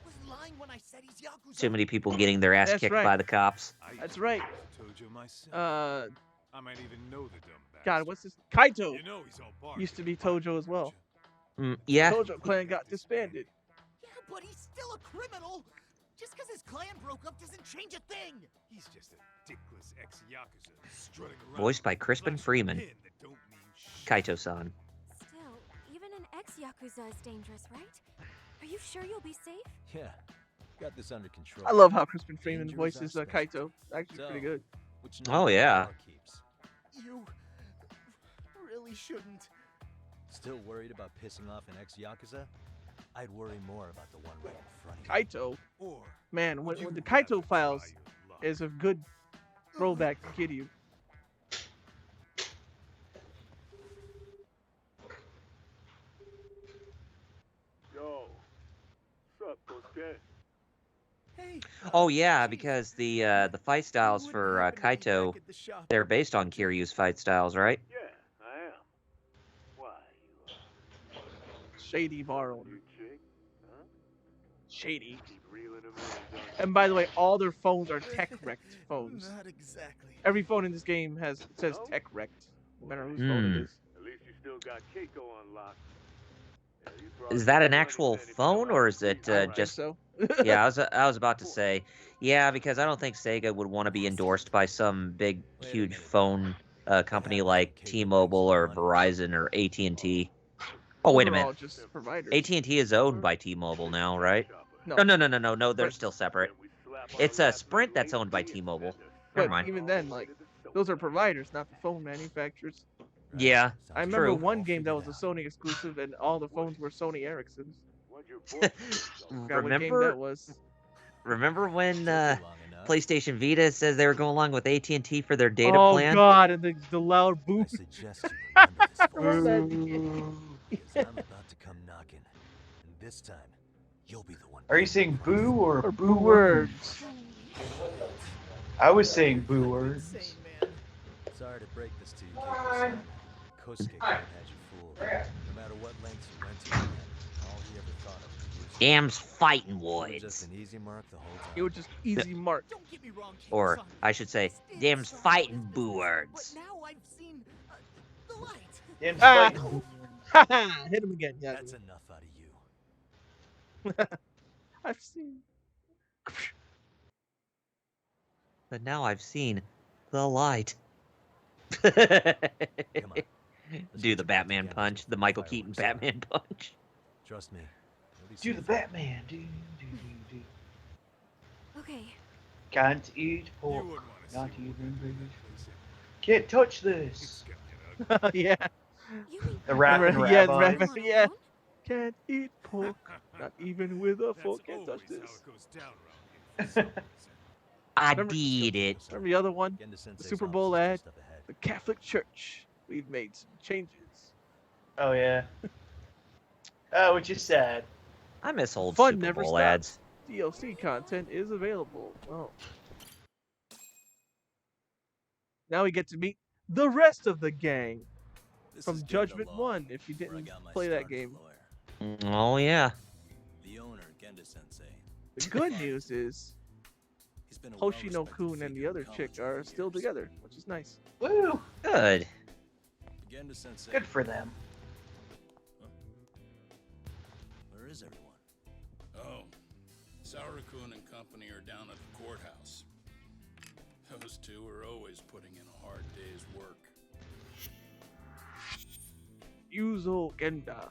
was lying when I said he's Yakuza. Too many people getting their ass That's kicked right. by the cops. That's right. Tojo myself. Uh, I might even know the dumb bastard. God, what's this? Kaito You know he's all bark. used to be Tojo as well. Yeah. Tojo clan got disbanded. Yeah, but he's still a criminal. Just because his clan broke up doesn't change a thing. He's just a dickless ex-yakuza strutting around. Voiced by with a Crispin flash Freeman. pin that don't mean shit. Kaito-san. Still, even an ex-Yakuza is dangerous, right? Are you sure you'll be safe? Yeah, got this under control. I love how Crispin Freeman Dangerous voices aspect. Kaito. Actually, So, pretty good. Which Oh, number yeah. bar keeps? You really shouldn't. Still worried about pissing off an ex-Yakuza? I'd worry more about the one right in front of you. Kaito, Or man, would when you the rather Kaito try Files your luck? is a good throwback to Kiryu. Yo, what's up, Kosuke? Hey. Oh yeah, because the fight styles for Kaito, they're based on Kiryu's fight styles, right? Yeah, I am. Why, you, Shady bar owner. you chick? Huh? Shady. Keep reeling them in, don't you? And by the way, all their phones are tech wrecked phones. Not exactly. Every phone in this game says No? tech wrecked, no matter whose phone it is. At least you still got Keiko on lock. Yeah, you brought Is that an money actual then if you phone don't or have is it to leave, I right? think just? so. Yeah, I was about to say, yeah, because I don't think Sega would want to be endorsed by some big, huge phone company like T-Mobile or Verizon or AT&T. Oh, wait a Those are all minute. just providers. AT&T is owned by T-Mobile now, right? No. No, they're still separate. It's a Sprint that's owned by T-Mobile. Never But mind. even then, like, those are providers, not the phone manufacturers. Yeah, I remember true. one game that was a Sony exclusive, and all the phones were Sony Ericssons. Forgot what game that was. Remember when PlayStation Vita says they were going along with AT&T for their data Oh plan? God, and the loud I boom. suggest you remember this voice. Boo. Because I'm about to come knocking. And this time, you'll be the one. Are you paying saying the price. boo or Or boo boo words. I was saying boo words. Insane, man. Sorry to break this to you, Keiko-san. Kosuke had you fooled. No matter what lengths you went to, man, all he ever thought of was you. Damn's fighting You were just woods. an easy mark the whole time. It was just easy mark. Don't get me wrong, Or, Keiko-san. I should say, Stay damn's sorry, fighting it's boo business, words. But now I've seen the light. Damn Ah. spite. Haha, hit him again. Yeah. That's enough out of you. I've seen. But now I've seen the light. Come on. Let's Do get the you back Batman together punch, before the Michael fireworks Keaton start. Batman punch. Trust me. Do the Batman. Do. Okay, Can't eat You pork. wouldn't want to Not see what even that breathe. place is. Can't touch It's this. gonna get ugly. Yeah. you mean The rap and Yeah, the rabbi. rap- you want yeah. alone? Can't eat pork. Not even with a That's fork. Can't touch always how this. it goes down around here for some reason. I Remember- did it. Remember the other one? Genda The Sensei's Super office Bowl is ad? just up ahead. The Catholic Church. We've made some changes. Oh yeah. Oh, which is sad. I miss old Fun Super never Bowl stops. ads. DLC content is available. Oh. Now we get to meet the rest of the gang This from is Genda Judgment Law, 1 if you where I didn't got my play that start as a game. lawyer. Oh yeah. The owner, Genda Sensei. The good news is He's been a Hoshino well-respected Kun and the figure in other chick college over are the still years. together, which is nice. Woo! Good. Genda Sensei. Good for them. Where is everyone? Oh, Saurakun and company are down at the courthouse. Those two are always putting in a hard day's work. Yuzo Genda.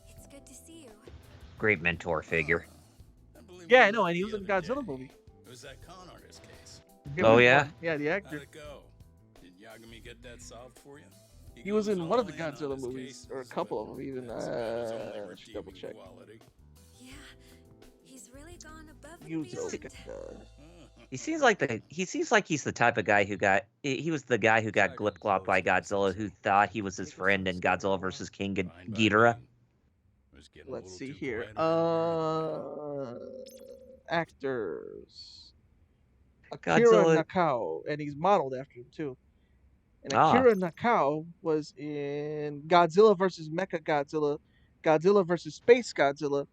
It's good to see you. Great mentor figure. I believe Yeah, we I know, met and he the was in the other Godzilla day. movie. It was that con artist case. It Oh, was yeah? fun. Yeah, the How'd actor. it go? Did Yagami get that solved for you? He was goes in one of all the in on Godzilla his movies, or a cases, couple but of them even. that's about his only Let's double redeeming check. quality. Yeah, he's really gone above and Yuzo beyond. Genda. He seems like he's the type of guy who got he was the guy who got glip glopped by Godzilla, who thought he was his friend in Godzilla versus King Fine by Ghidorah. me. Was getting a Let's little see too here. quiet around here. Actors. Akira Godzilla. Nakao, and he's modeled after him too. And Ah. Akira Nakao was in Godzilla vs. Mecha Godzilla, Godzilla vs. Space Godzilla,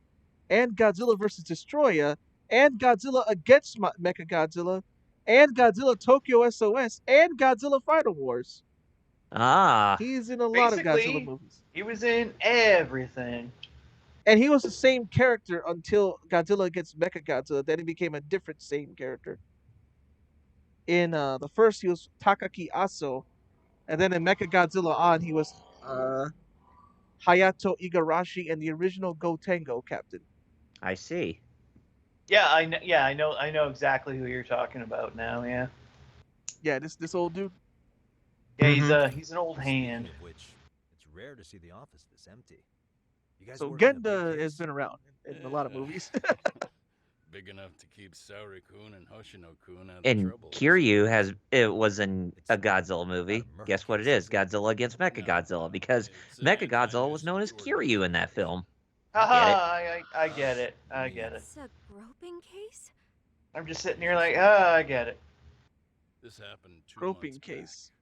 and Godzilla vs. Destroyer, and Godzilla against Mecha Godzilla, and Godzilla Tokyo SOS, and Godzilla Final Wars. Ah. He's in a lot of Godzilla Basically, movies. he was in everything. And he was the same character until Godzilla against Mecha Godzilla. Then he became a different same character. In the first, he was Takaki Aso. And then in Mecha Godzilla On, he was Hayato Igarashi and the original Gotengo captain. I see. Yeah, I know exactly who you're talking about now. Yeah, Yeah, this old dude. yeah, Mhm. he's an old hand. Speaking of which, it's rare to see the office this empty. You guys So working a big Genda has case? been around in a lot of movies. Big enough to keep Saori-kun and Hoshino-kun out of And trouble. Kiryu was in a Godzilla movie. murder Guess what it case, is? isn't it? Godzilla against Mecha Godzilla, because It's, Mecha time Godzilla to was known as secure Kiryu the in that film. Haha, I get it. I get it. It's a groping case? I'm just sitting here like, I get it. This happened 2 Groping months case. back.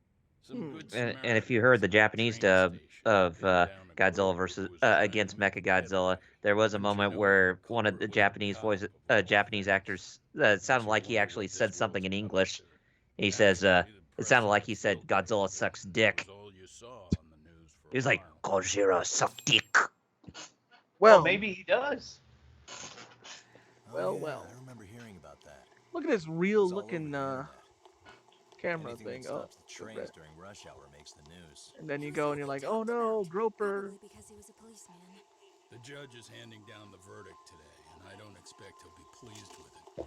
Some good And if you heard the Samaritans Japanese at the train dub station of pinned down a Godzilla groper versus who was trying against to make Mecha a getaway. Godzilla, there was a Did you moment know where the one of culprit the was a Japanese cop voice before Japanese actors sounded like he actually said something in English. He Naturally, says, the it sounded press like and he the said field paper Godzilla sucks dick. was all you saw on the news for He was a like, while. Gojira suck dick. Well, Well, maybe he does. Well, Oh, yeah, well. I remember hearing about that. look at this It real was all over looking the internet. camera Anything thing. that Oh, stops the trains right. during rush hour makes the news. And then you Who's go that and you're they like, oh talked no, about? Groper. Probably because he was a policeman. The judge is handing down the verdict today, and I don't expect he'll be pleased with it.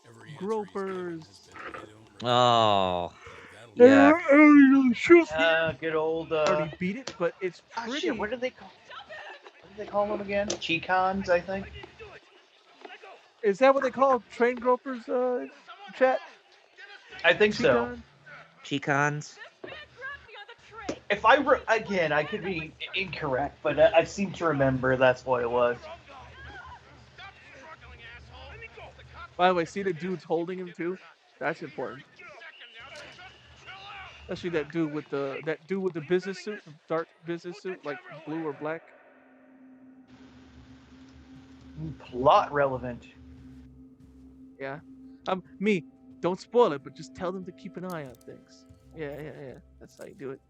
Every answer Gropers. he's given has been, "I don't remember." Oh, That'll yeah. Good old. Already beat it, but it's Ah, pretty. shit, what do they call them again? Chicons, I think. Is that what they call train gropers, chat? I think so. Chicon? Chicons. If again, I could be incorrect, but I seem to remember that's what it was. By the way, see the dude's holding him too? That's important. Especially that dude with the business suit, the dark business suit, like blue or black. Plot relevant. Yeah. Me, don't spoil it, but just tell them to keep an eye on things. Yeah. That's how you do it.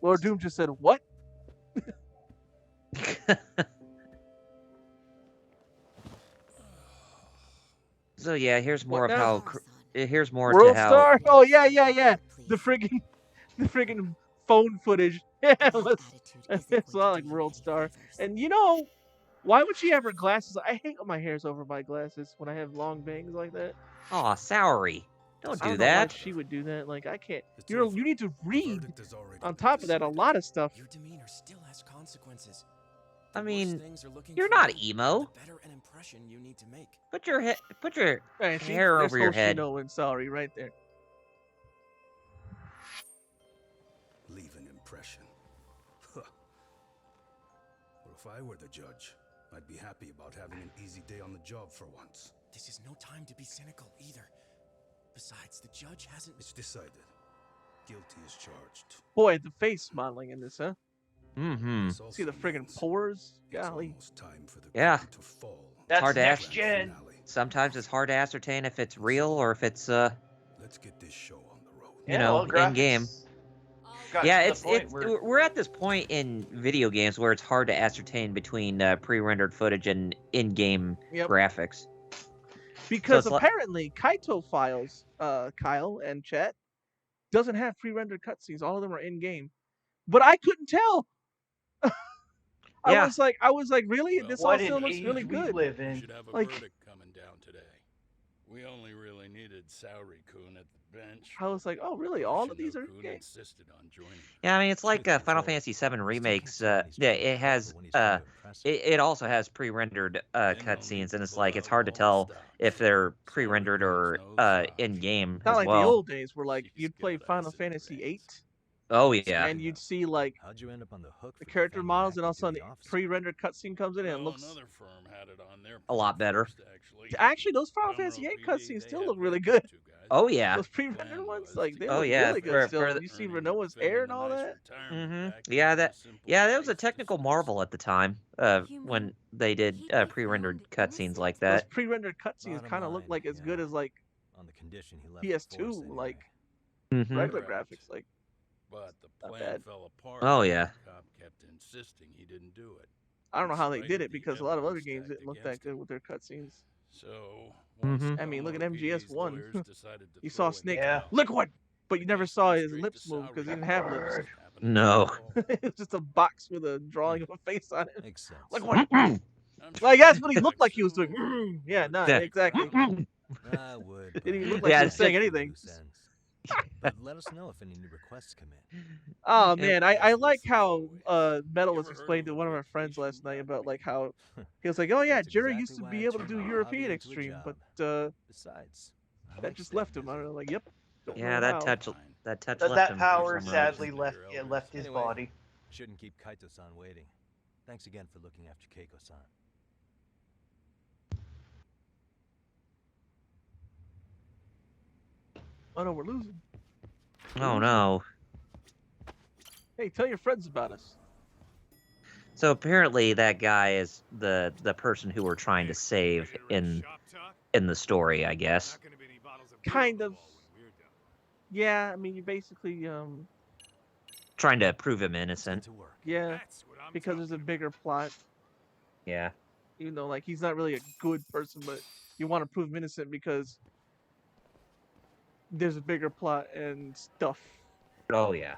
Lord Doom just said, what? So yeah, here's more What of now? how here's more to World how Star? Oh, yeah. The friggin' phone footage. Yeah, it's a lot like World Star. And you know, why would she have her glasses? I hate when my hair's over my glasses when I have long bangs like that. Aw, Souri. Don't I do don't know why that. she would do that. Like, I can't. It's You over. need to The read verdict has already on been top of that a decided. lot of stuff. Your demeanor still has consequences. I The worse mean, things are looking you're for not you, emo. the better an impression you need to make. Put your Right, see? hair There's over your head. Hoshino and Saori right there. Leave an impression. Huh. Well, if I were the judge, I'd be happy about having an easy day on the job for once. This is no time to be cynical either. Besides, the judge hasn't... It's decided. Guilty is charged. Boy, the face modeling in this, huh? Mm-hmm. This See the also friggin' means pores? it's Golly. almost time for the Yeah. curtain to fall. That's hard to next ask. gen. Finale. Sometimes it's hard to ascertain if it's real or if it's Let's get this show on the road. you know, well, in game. graphics got Yeah, to the it's point where- we're at this point in video games where it's hard to ascertain between pre-rendered footage and in-game Yep. graphics. Because it's like- apparently Kaito Files, Kyle and Chet, doesn't have pre-rendered cutscenes. All of them are in-game. But I couldn't tell. Yeah. I was like, really? Well, This what all still an looks age really we good. live We in. should have a Like- verdict coming down today. We only really needed Saori-kun at the bench. I was like, oh, really? All of these are Hoshino-kun in-game? insisted on joining. Yeah, I mean, it's like Truth be Final told, Fantasy VII I still remakes. can't tell Yeah, when he's it has when he's trying to impress me. it also has pre-rendered cutscenes, and it's like it's hard to tell if they're pre-rendered or in-game Not as like well. the old days where like She can you'd skip play out Final acid Fantasy brains. VIII Oh yeah, and you'd see like How'd you end up on the hook the for character defending models, and all of a active sudden duty the officer? pre-rendered cutscene comes in and it Well, looks. another firm had it on their A lot better. first, actually. Actually, those Final Elmero Fantasy VIII PD, cutscenes they still had look really their good. two guys. oh yeah. Those pre-rendered ones, was like to they get Oh, look yeah, really good for still. the- You see earning Renoa's defending hair and a all nice that. retirement Mhm. package Yeah, and a that simple yeah, that was a life technical besides marvel at the time. You When mean they did he'd be pre-rendered found cutscenes innocent? like Those that. pre-rendered cutscenes Bottom kind of look line, like as good yeah. as like On the condition he left the force PS2, anyway. like Mhm. regular Correct. graphics. Like But the Not plan bad. fell apart. Oh, when yeah. the cop kept insisting he didn't do it. I don't know how they Despite did it the because a lot of other evidence games stacked didn't look that against good him. with their cutscenes. So, Mhm. I mean, look at Elmero MGS PD's 1. lawyers decided to You throw saw in the Snake Yeah. towel. liquid, but you never Case saw went his straight lips to move because he Saori. didn't have lips. Happened to No. Nicole. It was just a box with a drawing of a face on it. Makes sense. Liquid. I'm Like sure that's what he looked like he was Jackson doing. will Yeah, work no, Yeah. exactly. I would. Didn't even but look like Yeah, he was it's saying just- anything. loose ends. But let us know if any new requests come in. Oh And- man, I like As how always. Metal You was ever heard explained of to a one of our friends vacation last night back about like then? how he was like, oh yeah, That's Jerry exactly used to why be I able to turned do my hobby European into a Extreme, job. but Besides, I that like just staying left him. I busy. don't know, like yep. Don't Yeah, know that how. touch But left that him power for some sadly reason. left his Anyway. body. Shouldn't keep Kaito-san waiting. Thanks again for looking after Keiko-san. Oh no, we're losing. Oh no. Hey, tell your friends about us. So apparently that guy is the person who we're trying to Hey, save you ready to in shop talk? the story, I guess. Not gonna be any bottles of Kind beer on of. the wall when we're done. Yeah, I mean you basically Trying to prove him Let's get innocent. to work. yeah, That's what I'm because there's a talking bigger plot. Yeah. Even though like he's not really a good person, but you want to prove him innocent because there's a bigger plot and stuff. Oh yeah.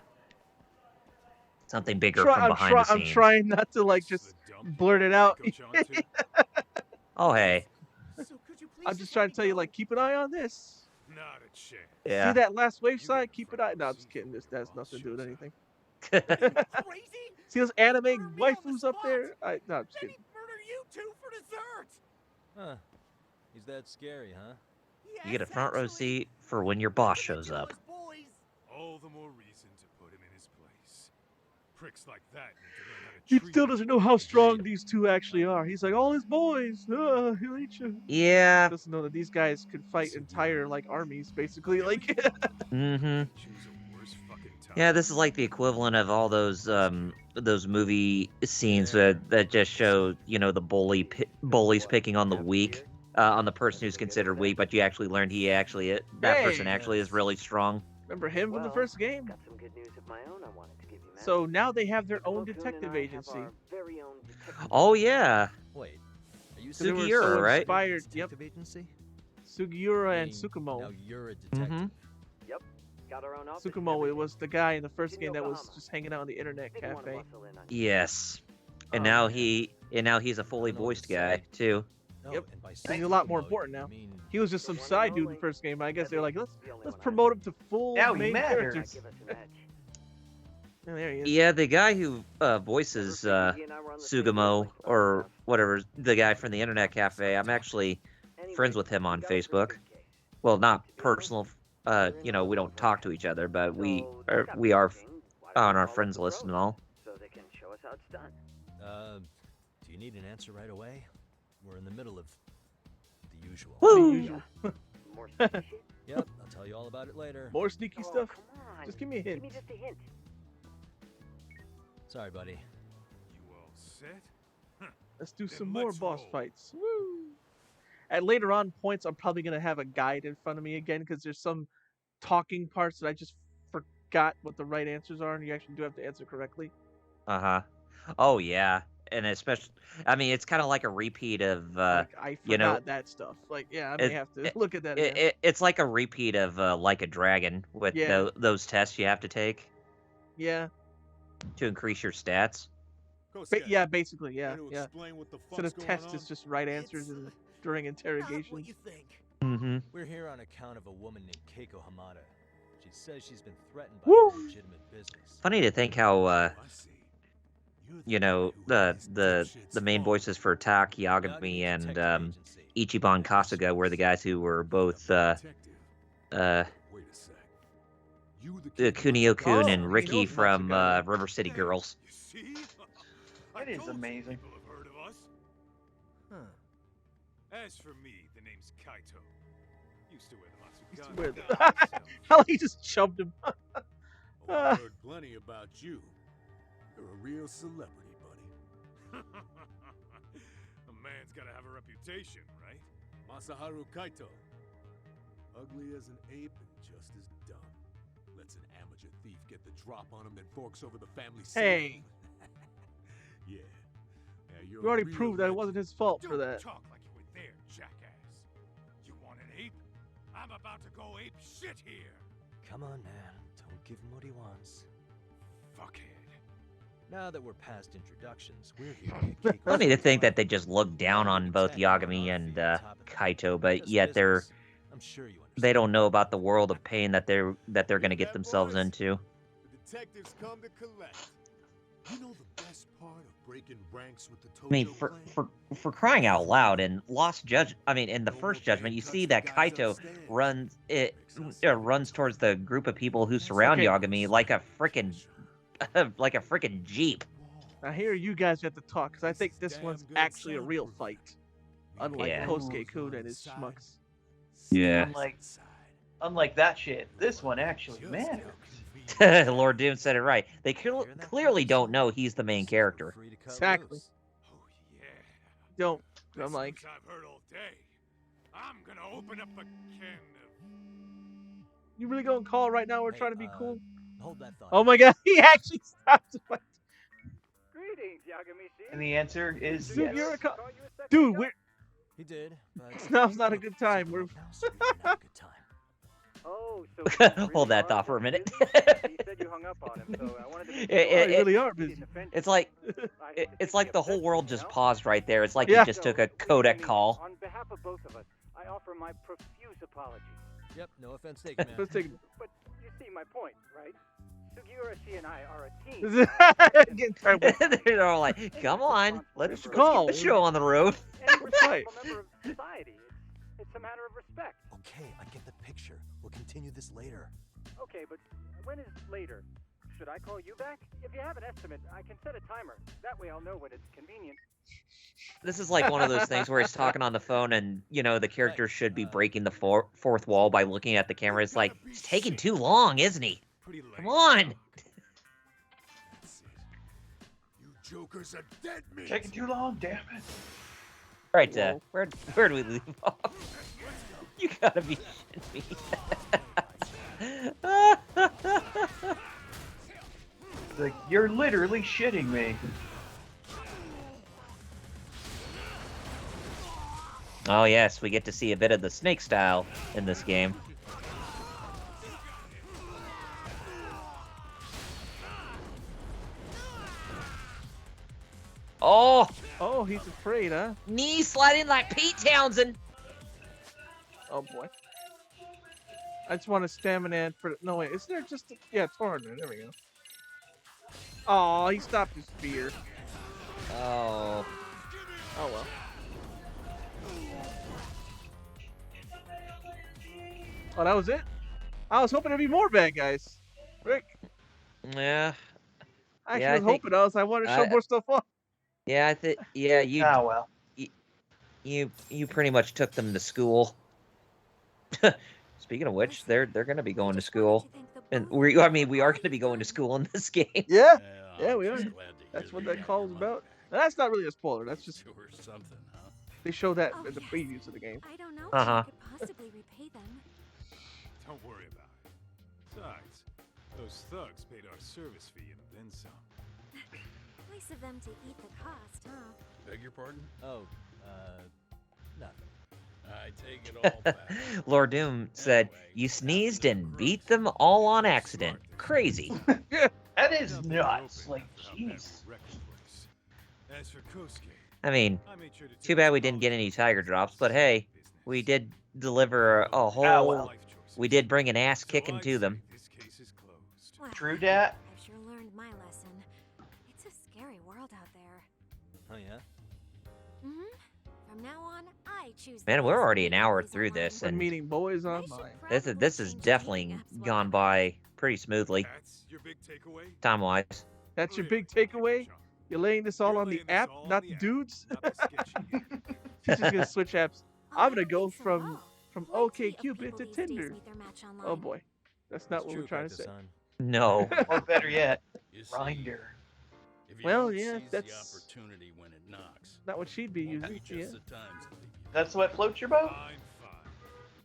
Something bigger from I'm, behind the I'm scenes. trying not to like This just is the dump blurt it out. Keiko-chan too? Oh hey. I'm just trying to tell you like keep an eye on this. Not a chance. Yeah. See that last wave You side? got Keep an front eye. No, row I'm just seat kidding. when This the has boss nothing to do with shows anything. Crazy? See those anime Murder me on the waifus up spot. there? No, I'm just Then kidding. he'd murder you two for dessert. Huh. He's that scary, huh? You get a Yes, front row actually. seat for when your boss Give it shows to up. us, boys. All the more reason to put him in his place. Pricks like that need to learn how to He treat still each doesn't know other. how strong these two actually are. He's like, all his boys. He'll eat you. Yeah. Doesn't know that these guys could fight entire like armies, basically. Like, Mm-hmm. Choose a worse fucking time. Yeah, this is like the equivalent of all those movie scenes that just show, you know, the bullies picking on the weak, on the person who's considered weak, but you actually learned that person Hey. actually is really strong. remember him from the first game? Got some good news of my own I wanted to give you, man. So now they have their own Cocoon and detective I have agency. our very own detective Oh agency. yeah. Wait. Are you So they were Sugiura, so right? inspired. Yep, Detective agency? Sugiura and Meaning Tsukumo. Now you're a detective. Mhm. Got our own office and Tsukumo, it everything. was the guy in the first In game that was Yokohama. just hanging out in the internet Didn't wanna cafe. bustle in on you. Yes. And Oh, now man. he's a fully I don't know what voiced to guy say. too. No, Yep. and by He's a lot more Tsukumo, important you now. mean- He was just some The one side and dude in the only. first game, but I guess they're like, let's The only let's one I promote know. him to full Now he main matters. characters. Give us an edge. And there he is. Yeah, the guy who voices Sugamo or whatever, the guy from the Internet Cafe, I'm actually friends with him on Facebook. Well, not personal. You know, we don't talk to each other, but we are on our friends list and all. So they can show us how it's done. Do you need an answer right away? We're in the middle of the usual. Woo! The usual. More sneaky shit? Yep, I'll tell you all about it later. More sneaky Oh, stuff. come on. Just give me a hint. Give me just a hint. Sorry, buddy. You all set? Let's do Then some more let's boss roll. fights. Woo! At later on points, I'm probably gonna have a guide in front of me again because there's some talking parts that I just forgot what the right answers are, and you actually do have to answer correctly. Uh-huh. Oh yeah. And especially, I mean, it's kind of like a repeat of Like I forgot you know, that stuff. Like yeah, I may it- have to it- look at that again. it's like a repeat of Like a Dragon with Yeah. those tests you have to take Yeah. to increase your stats. Yeah, basically, yeah, Care to yeah. explain what the Instead of fuck's going tests, on? it's just right answers and during Not what interrogations. you think. Mm-hmm. We're here on account of a woman named Keiko Hamada. She says she's been threatened by Woo! a legitimate business. Funny to think how I see. You're the you know guy who had the these main dipshits voices for Tak, Yagami Yagami, and Detective Agency. Ichiban Kasuga were the guys who were both Detective. uh Wait a sec. You the kid Kunio-kun Oh, and he Ricky knows from Matsuga. River City Girls. You see? I That is told you amazing. People have heard of us. Huh. As for me, the name's Kaito. Used to wear the Used to Matsugami wear the- badge myself. How he just shoved him. Oh, I've heard plenty about you. You're a real celebrity, buddy. A man's gotta have a reputation, right? Masaharu Kaito. Ugly as an ape and just as dumb. Lets an amateur thief get the drop on him, then forks over the family safe. Hey. Yeah. Yeah, you're You a already real proved that it legend. wasn't his fault Don't for that. talk like you were there, jackass. You want an ape? I'm about to go ape shit here. Come on, man. Don't give him what he wants. Fuckhead. Now that we're past introductions, we're here to get Keiko's Funny to think that file. they just look down on both Yagami and Kaito, but yet I'm sure you they understand. don't know about the world of pain that they're gonna get themselves into. The detectives come to collect. You know the best part of breaking ranks with the Tojo I mean, for crying out loud, in in the first Judgment, you see that Kaito runs towards the group of people who surround Okay. Yagami like a freaking like a freaking jeep. Now here you guys have to talk because I think this one's actually a real fight, unlike Yeah. Kosuke Kun and his schmucks. Yeah. Unlike that shit, this one actually matters. Lord Doom said it right. They clearly don't know he's the main character. Exactly. Oh yeah. Don't. I'm Best like, news I've heard all day. I'm gonna open up a can of. you really gonna call right now? We're Hey, trying to be cool. Hold that thought. Oh my god, he actually stopped to fight. Greetings, Yagami-san. And the answer is Dude, yes. you're a Call you a second Dude, ago? we're He did, but now's not a good time. We're now's really not a good time. Oh, so Hold that thought for a minute. You said you hung up on him, so I wanted to be It- sure. oh, you really are busy. It's like I hate to it's think like of the whole business, world you just know? paused right there. It's like Yeah. he just took a codec call. On behalf of both of us, I offer my profuse apologies. Yep, no offense taken, man. Let's take But you see my point, right? Sugiura and I are a team. Getting terrible. They're all like, "Come on, let's Let's get go. the show on the road." And we're Right. a member of society. It's a matter of respect. Okay, I get the picture. We'll continue this later. Okay, but when is later? Should I call you back? If you have an estimate, I can set a timer. That way I'll know when it's convenient. This is like one of those things where he's talking on the phone, and the character should be breaking the fourth wall by looking at the camera. It's like he's taking too long, isn't he? Pretty lame. Come on. That's it. You jokers are dead meat. Taking too long, damn it. Right, Whoa. where do we leave off? You gotta be shitting me. Like, you're literally shitting me. Oh yes, we get to see a bit of the snake style in this game. Oh, Oh, he's afraid, huh? knee sliding like Pete Townsend. Oh boy. I just want a stamina and for no wait, is there just yeah, Torrent, there we go. Oh, he stopped his spear. Oh. Oh well. Oh, that was it? I was hoping there'd be more bad guys. Rick, Yeah. I Yeah, actually I was think. hoping. I wanted to show I more stuff off. Yeah, I think. Yeah, you. Ah, well. You pretty much took them to school. Speaking of which, they're gonna be going to school, and we are gonna be going to school in this game. Yeah, Yeah, we are. glad to That's hear what they that got call your is money about. back. That's not really a spoiler. That's just Sure something, huh? they show that Oh, in the yes. previews of the game. I don't know Uh-huh. how I could possibly repay them. Don't worry about it. Besides, those thugs paid our service fee and then some. Nice of them to eat the cost, huh? Beg your pardon? Oh, nothing. I take it all back. Lord Doom said, Anyway, "You sneezed after the and beat crooks, them all on they're accident. smart, they're Crazy." That is Now they're nuts. open Like, after how bad jeez. we wrecked the place. As for Kosuke, I mean, I made sure to too take bad his we didn't get college any funds tiger towards drops, his but hey, business. we did deliver a Ah, whole. well. Life choices. We did bring an ass So kicking I'd to say them. this case is closed. Well, True dat. I've sure learned my lesson. It's a scary world out there. Oh yeah. From now on, I choose. Man, the we're ways already and an hour boys through online. this, When and meeting boys I should online. probably this has change the definitely dating apps while gone I'm by pretty smoothly, That's your big takeaway? time wise. That's your Really, big takeaway. John? You're laying this all You're on the laying this app, all on not the the app, dudes. not the sketchy game. She's just gonna switch apps. Oh, I'm I gonna don't go think so at from all. Plenty OK of Cupid people to these days Tinder. meet their match Oh online. boy, that's not It's what true, we're trying to say. Kaito-san. No. Or better yet, You see, Grinder. if you Well, don't yeah, seize that's the opportunity when it knocks, not what she'd be won't using. be Yeah. just the times that leave you. That's what floats your boat? Fine, fine.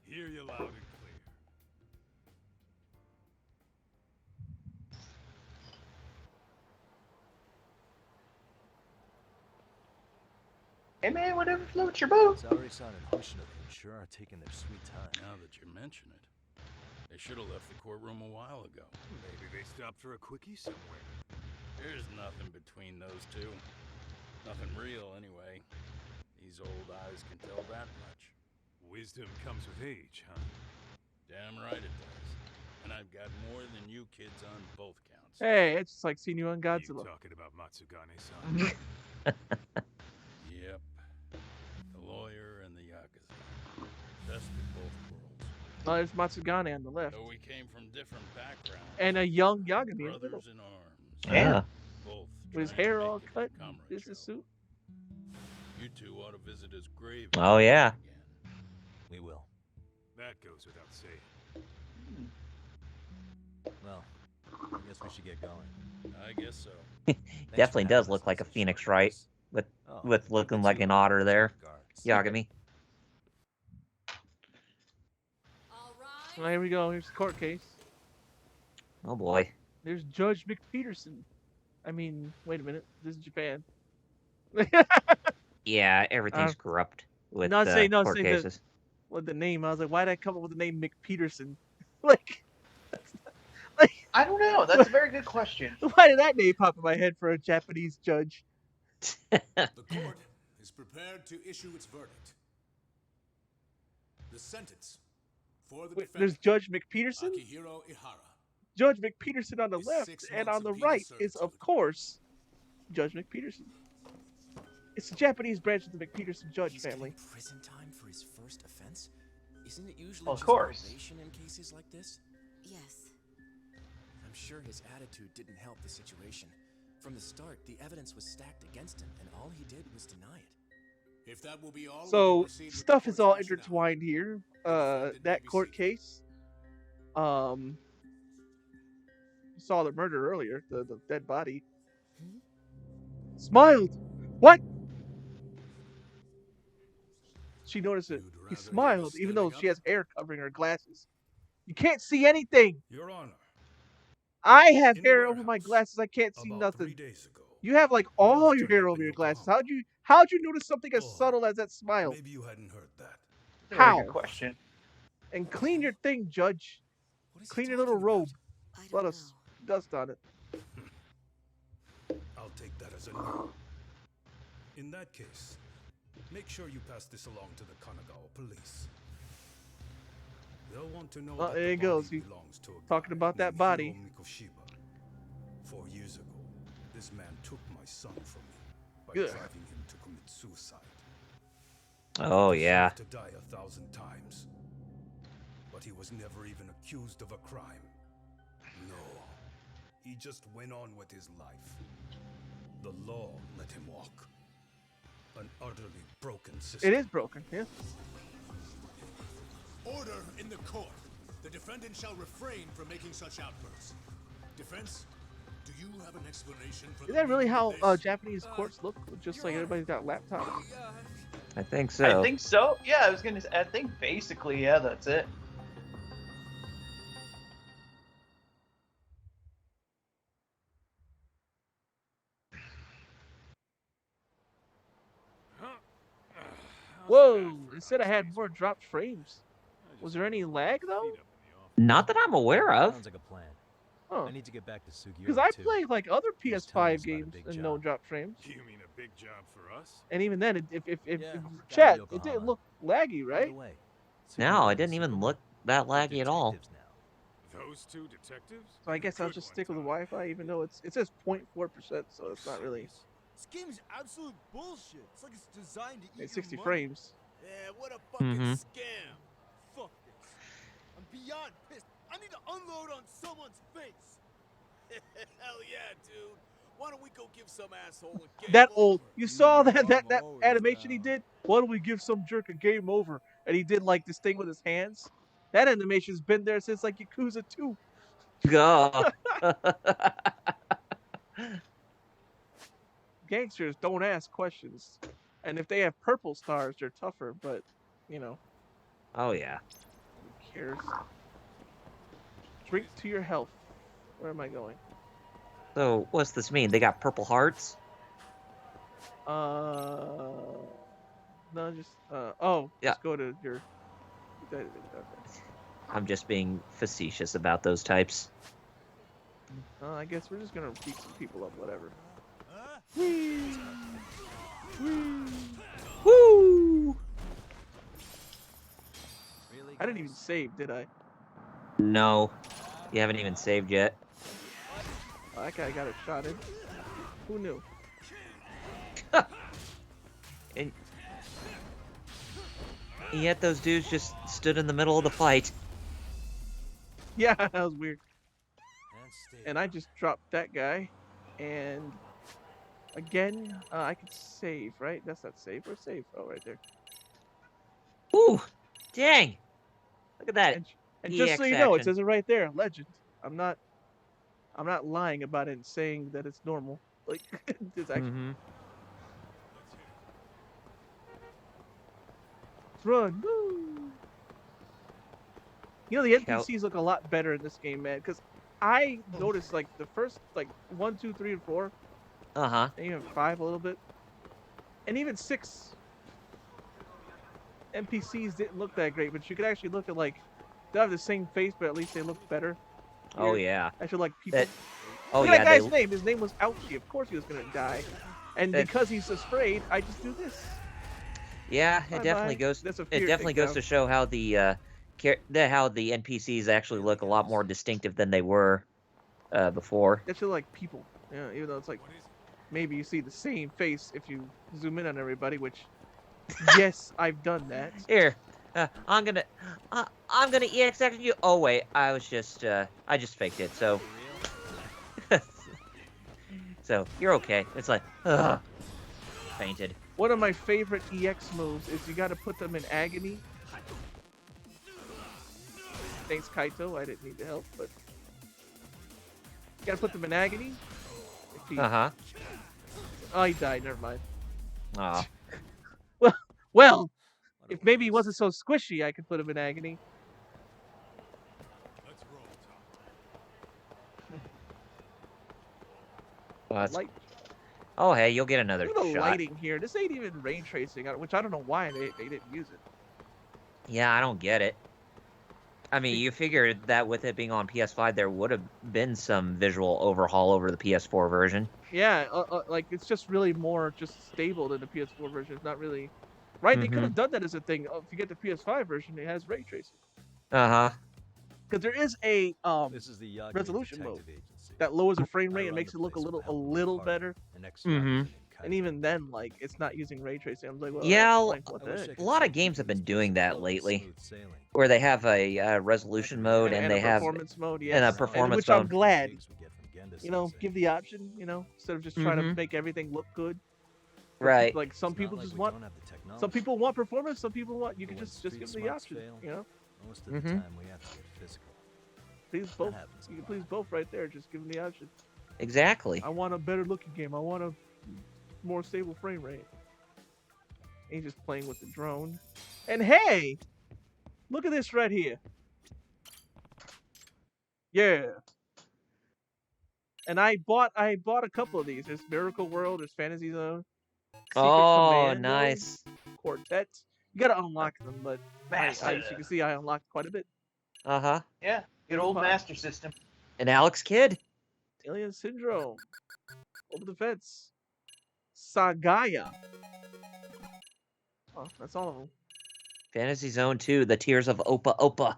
Hear you loud and clear. Hey man, whatever floats your boat. Saori-san and Hoshino-kun sure are taking their sweet time. Now that you mention it, they should have left the courtroom a while ago. Maybe they stopped for a quickie somewhere. There's nothing between those two. Nothing real, anyway. These old eyes can tell that much. Wisdom comes with age, huh? Damn right it does. And I've got more than you kids on both counts. Hey, it's just like seeing you on You Godzilla. talking about Matsugane-san? Yep. The lawyer and the Yakuza. Best of both worlds. Oh, there's Matsugane on the left, Though we came from different backgrounds. and a young Yagami in the brothers middle, in arms. Yeah. Both with his trying to hair make all it in cut, Kamurocho. business suit. You two ought to visit his grave. Oh, yeah. Again. We will. That goes without saying. Well, I guess we should get going. I guess so. Thanks Definitely for does having look us like a on such phoenix, short right? notice. With Oh, with you looking can like too. an otter there. Regards. Yagami. Well, here we go. Here's the court case. Oh boy. There's Judge McPeterson. I mean, wait a minute. This is Japan. Yeah, everything's corrupt with not saying court that cases. with the name. I was like, why'd I come up with the name McPeterson? Like, I don't know. That's a very good question. why did that name pop in my head for a Japanese judge? The court is prepared to issue its verdict. The sentence for the Wait, there's Judge McPeterson? Akihiro Ihara. Judge McPeterson on the Is left, 6 and months on the of penal right is, of servitude. course, Judge McPeterson. It's the Japanese branch of the McPeterson judge He's family. getting prison time for his first offense? Isn't it usually Of just course. probation in cases like this? Yes. I'm sure his attitude didn't help the situation. From the start, the evidence was stacked against him, and all he did was deny it. If that will be all, we So can proceed with the stuff is court's all rationale. intertwined here. defendant may That be court seated. case. You saw the murder earlier, the dead body. Smiled. What? She noticed it. You'd He rather have smiled, us even though standing she up? has hair covering her glasses. You can't see anything. Your Honor, I have In the hair over my warehouse, glasses. I can't see about 3 nothing. days ago. You have like body all your turned hair up over in your glasses. Yokohama. How'd you notice something as Oh. subtle as that smile? Maybe you hadn't heard that. Very How? good question. And clean your thing, Judge. What is he Clean your little talking robe. about? I Let don't us know. dust on it. I'll take that as a no. In that case, make sure you pass this along to the Kanagawa police. They'll want to know Oh, that there the he goes. body He belongs to a talking guy about that named body. Hiro Mikoshiba. 4 years ago, This man took my son from me by Good. driving him to commit suicide. Oh, He yeah. deserved to die 1,000 times. But he was never even accused of a crime. No. He just went on with his life. The law let him walk. An utterly broken system. It is broken, yeah. Order in the court. The defendant shall refrain from making such outbursts. Defense, do you have an explanation for Is that really how meaning of this? Japanese courts look? Just like everybody's got laptops? I think so. I think so. Yeah, I was gonna. I think basically, yeah, that's it. Whoa! It said I had more dropped frames. Was there any lag though? Not that I'm aware of. Sounds like a plan. Huh. I need to get back to Sugiura Because I too. played like other He was telling PS5 us about a games big and no job. drop frames. You mean a big job for us? And even then, if Yeah, chat, down in it didn't Yokohama. look laggy, By right? the way, No, Sugiura it didn't and even Silverman look that are laggy at all. detectives now. Those two detectives? So I guess I'll just stick with the Wi-Fi, even though it says 0.4%, so it's not really. This game is absolute bullshit. It's like it's designed to eat It's 60 your money. frames. Yeah, what a fucking Mhm. scam. Fuck this. I'm beyond pissed. I need to unload on someone's face. Hell yeah, dude. Why don't we go give some asshole a game That old. over? You saw know that I'm always animation he down. did? Why don't we give some jerk a game over? And he did like this thing with his hands. That animation's been there since like Yakuza 2. Go. Gangsters don't ask questions. And if they have purple stars, they're tougher, but, you know, Oh, yeah. who cares? Drink to your health. Where am I going? So, what's this mean? They got purple hearts? No, just, oh, Yeah. just go to your, okay. I'm just being facetious about those types. I guess we're just gonna beat some people up, whatever. Woo! Really, I didn't even guys? save, did I? No. You haven't even saved yet. Oh, that guy got a shot in. Who knew? And yet those dudes just stood in the middle of the fight. Yeah, that was weird. And stay And I just dropped that guy. And again, I can save, right? That's not save. Where's save? Oh, right there. Ooh! Dang! Look at that. And just so EX you know, it action. says it right there, legend. I'm not lying about it and saying that it's normal. Like it's actually Mm-hmm. run. Woo! You know the NPCs look a lot better in this game, man. Because I noticed like the first like 1, 2, 3, and 4, Uh-huh. and even 5 a little bit, and even 6. NPCs didn't look that great, but you could actually look at like they have the same face, but at least they look better. Oh, Here. yeah. Actually, like people. That, oh, Look yeah, at that guy's they, name. His name was Ouchie. Of course he was gonna die. And That- because he's afraid, I just do this. yeah, it Bye-bye. definitely goes. That's a It fear definitely thing goes now. to show how the how the NPCs actually look a lot more distinctive than they were before. They feel like people. Yeah, even though it's like maybe you see the same face if you zoom in on everybody, which yes, I've done that. Here, I'm gonna EX action you. Oh wait, I just faked it. So, so you're okay. It's like, ugh, fainted. One of my favorite EX moves is you got to put them in agony. Thanks, Kaito. I didn't need the help, but you got to put them in agony. If he... Uh-huh. Oh, he died. Never mind. Aw. Well, if maybe he wasn't so squishy, I could put him in agony. Let's roll, Tom. Well, that's- Light. Oh, hey, you'll get another Look at the shot. lighting here. This ain't even ray tracing, which I don't know why they didn't use it. Yeah, I don't get it. I mean, you figured that with it being on PS5, there would have been some visual overhaul over the PS4 version. Yeah, like it's just really more just stable than the PS4 version. It's not really right. They could have done that as a thing. If you get the PS5 version, it has ray tracing. Uh-huh. Because there is a This is the Yagami resolution Detective mode Agency. that lowers the frame rate and makes it look a little better. Mm-hmm. And even then, like, it's not using ray tracing. I'm like, well, Yeah, like, what the heck? a lot of games have been doing that lately, where they have a resolution mode and a they have performance mode, yes. and a performance which mode. I'm glad. Give the option. Instead of just trying to make everything look good. Right. People, like some people just want. Some people want performance. Some people want. You can just give them the option. Most of the time we have to get physical. Please both. You can please both right there. Just give them the option. Exactly. I want a better looking game. I want a more stable frame rate. And he's just playing with the drone. And hey, look at this right here. Yeah. And I bought a couple of these. There's Miracle World. There's Fantasy Zone. Secret Commando, nice. Quartet. You gotta unlock them, but as you can see, I unlocked quite a bit. Uh-huh. Yeah, good old Master System. And Alex Kidd. Alien Syndrome. Over the Fence. Sagaya. Oh, that's all of them. Fantasy Zone 2, The Tears of Opa Opa.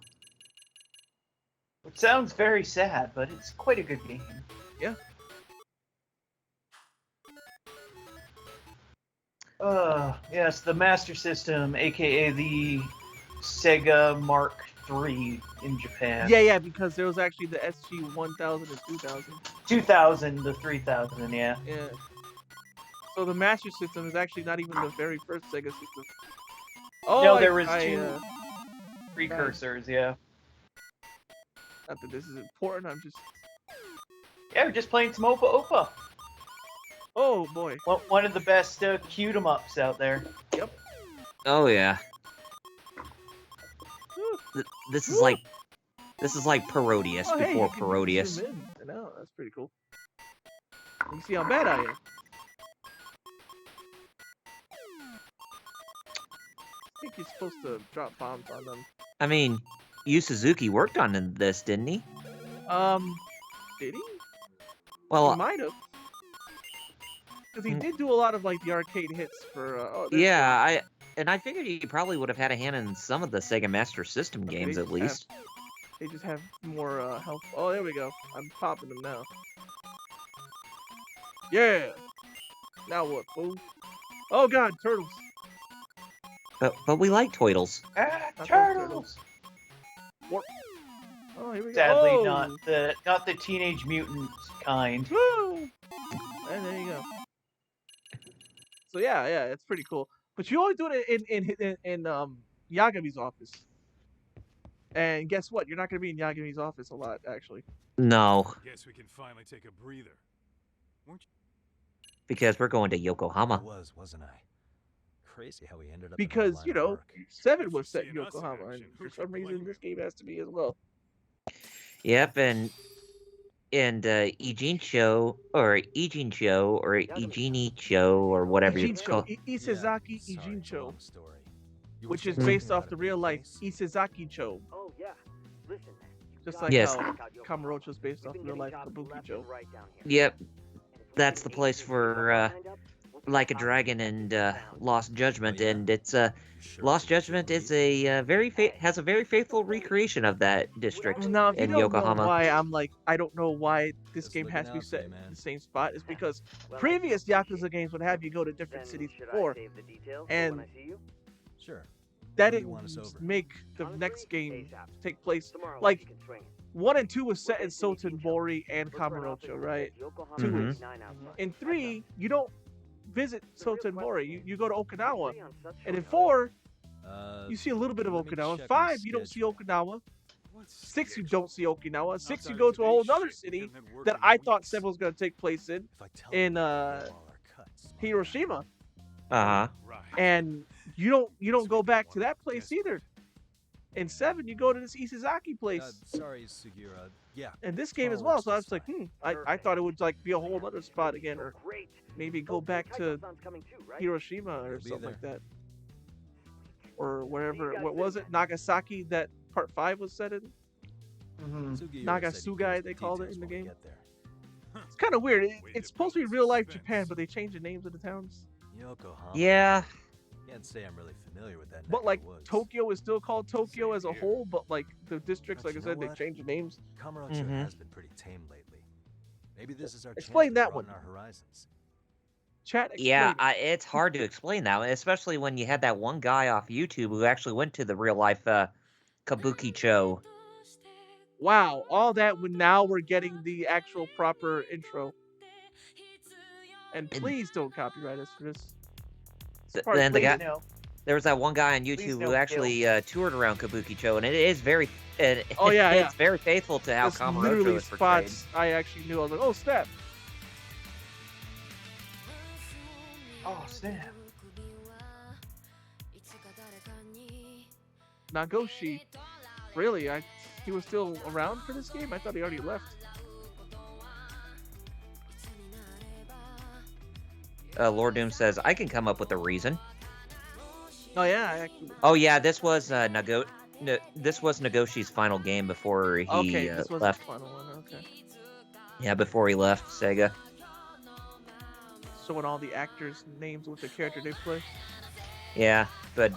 It sounds very sad, but it's quite a good game. Yeah. Yes, the Master System, aka the Sega Mark III in Japan. Yeah, because there was actually the SG 1000 and 2000. 2000 to 3000, yeah. Yeah. So the Master System is actually not even the very first Sega system. Oh, no, there was two precursors, yeah. Not that this is important, I'm just... Yeah, we're just playing some Opa Opa. Oh, boy. One of the best cute-em-ups out there. Yep. Oh, yeah. This is like Parodius before Parodius. I know, that's pretty cool. You can see how bad I am. I think you're supposed to drop bombs on them. I mean, Yu Suzuki worked on this, didn't he? Did he? Well, he might have. Because he did do a lot of like the arcade hits for. Yeah, I figured he probably would have had a hand in some of the Sega Master System games at least. They just have more health. Oh, there we go. I'm popping them now. Yeah. Now what, fool? Oh God, turtles. But we like Toidles. Turtles. Oh, here we go. Sadly, not the Teenage Mutant kind. Woo! And there you go. So yeah, it's pretty cool. But you only do it in Yagami's office. And guess what? You're not gonna be in Yagami's office a lot, actually. No. Guess we can finally take a breather. Weren't you? Because we're going to Yokohama. Wasn't I? Crazy how we ended up. Because 7 was set in Yokohama, and for some reason this game has to be as well. Yep, and Ijin Show or Ijini Show or whatever it's called. Isezaki Ijincho, which is based off the real life Isezaki Cho. Oh yeah, listen. Just like how Kamurocho's based off the real life Kabuki Cho. Yep, that's the place for Like a Dragon and Lost Judgment, and it's Lost Judgment is a very faithful recreation of that district now, if you in don't Yokohama. Know why I'm like, I don't know why this game has to be set in the same spot. Is because previous Yakuza games would have you go to different cities before, and that didn't make the next game take place. Like 1 and 2 was set in Sotenbori and Kamurocho, right? 2 is. In 3, you don't visit Sotenbori. You go to Okinawa, and in 4, you see a little bit of Okinawa. 5, you don't see Okinawa. 6, you don't see Okinawa. 6, you go to a whole other city that I thought 7 was going to take place in Hiroshima. And you don't go back to that place either. In 7, you go to this Isezaki place. Sorry, Sugiura. Yeah. And this game as well. So I was like, I thought it would like be a whole other spot again, or maybe go back to Hiroshima or something like that, or wherever. What was it? Nagasaki that Part 5 was set in. Nagasugai they called it in the game. It's kind of weird. It's supposed to be real life Japan, but they changed the names of the towns. Yokohama. Yeah. Can't say I'm really familiar with that. But like Tokyo is still called Tokyo as a whole, but like the districts, like I said, they changed the names. Kamurocho has been pretty tame lately. Maybe this is our Explain chance to that one. broaden our horizons. Chat, Yeah, explain it. it's hard to explain that, especially when you had that one guy off YouTube who actually went to the real life Kabuki Cho. Wow, all that when now we're getting the actual proper intro. And please don't copyright us for this. Then the guy, no. there was that one guy on Please YouTube don't who actually toured around Kabuki Cho, and it is very, Oh yeah, yeah. it's very faithful to how That's Kamurocho literally is portrayed. spots I actually knew. I was like, oh snap. Oh snap. Nagoshi. Really? He was still around for this game? I thought he already left. Lord Doom says, I can come up with a reason. Oh yeah, actually. Oh yeah, this was this was Nagoshi's final game before he this was left. the final one. Okay. Yeah, before he left Sega. Showing all the actors' names with the character they play. Yeah, but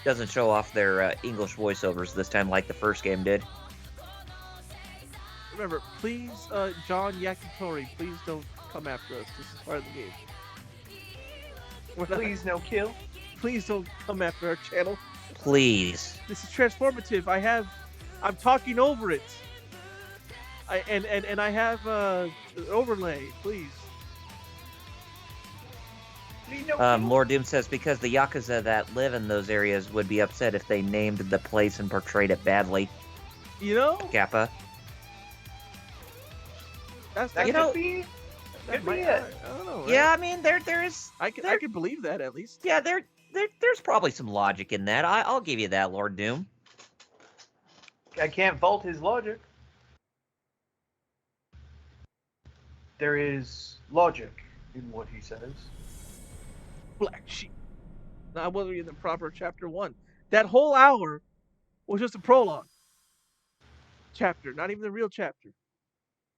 doesn't show off their English voiceovers this time like the first game did. Remember, please, John Yakitori, please don't come after us. This is part of the game. Please no kill. Please don't come after our channel. Please. This is transformative. I'm talking over it. And I have overlay. Please. Lord Doom says because the Yakuza that live in those areas would be upset if they named the place and portrayed it badly. You know? Kappa. That you know, could be it. it. I don't know. Right? Yeah, I mean there is. I can believe that at least. Yeah, there's probably some logic in that. I'll give you that, Lord Doom. I can't fault his logic. There is logic in what he says. Black sheep. Now I wasn't in the proper chapter 1. That whole hour was just a prologue chapter, not even the real chapter.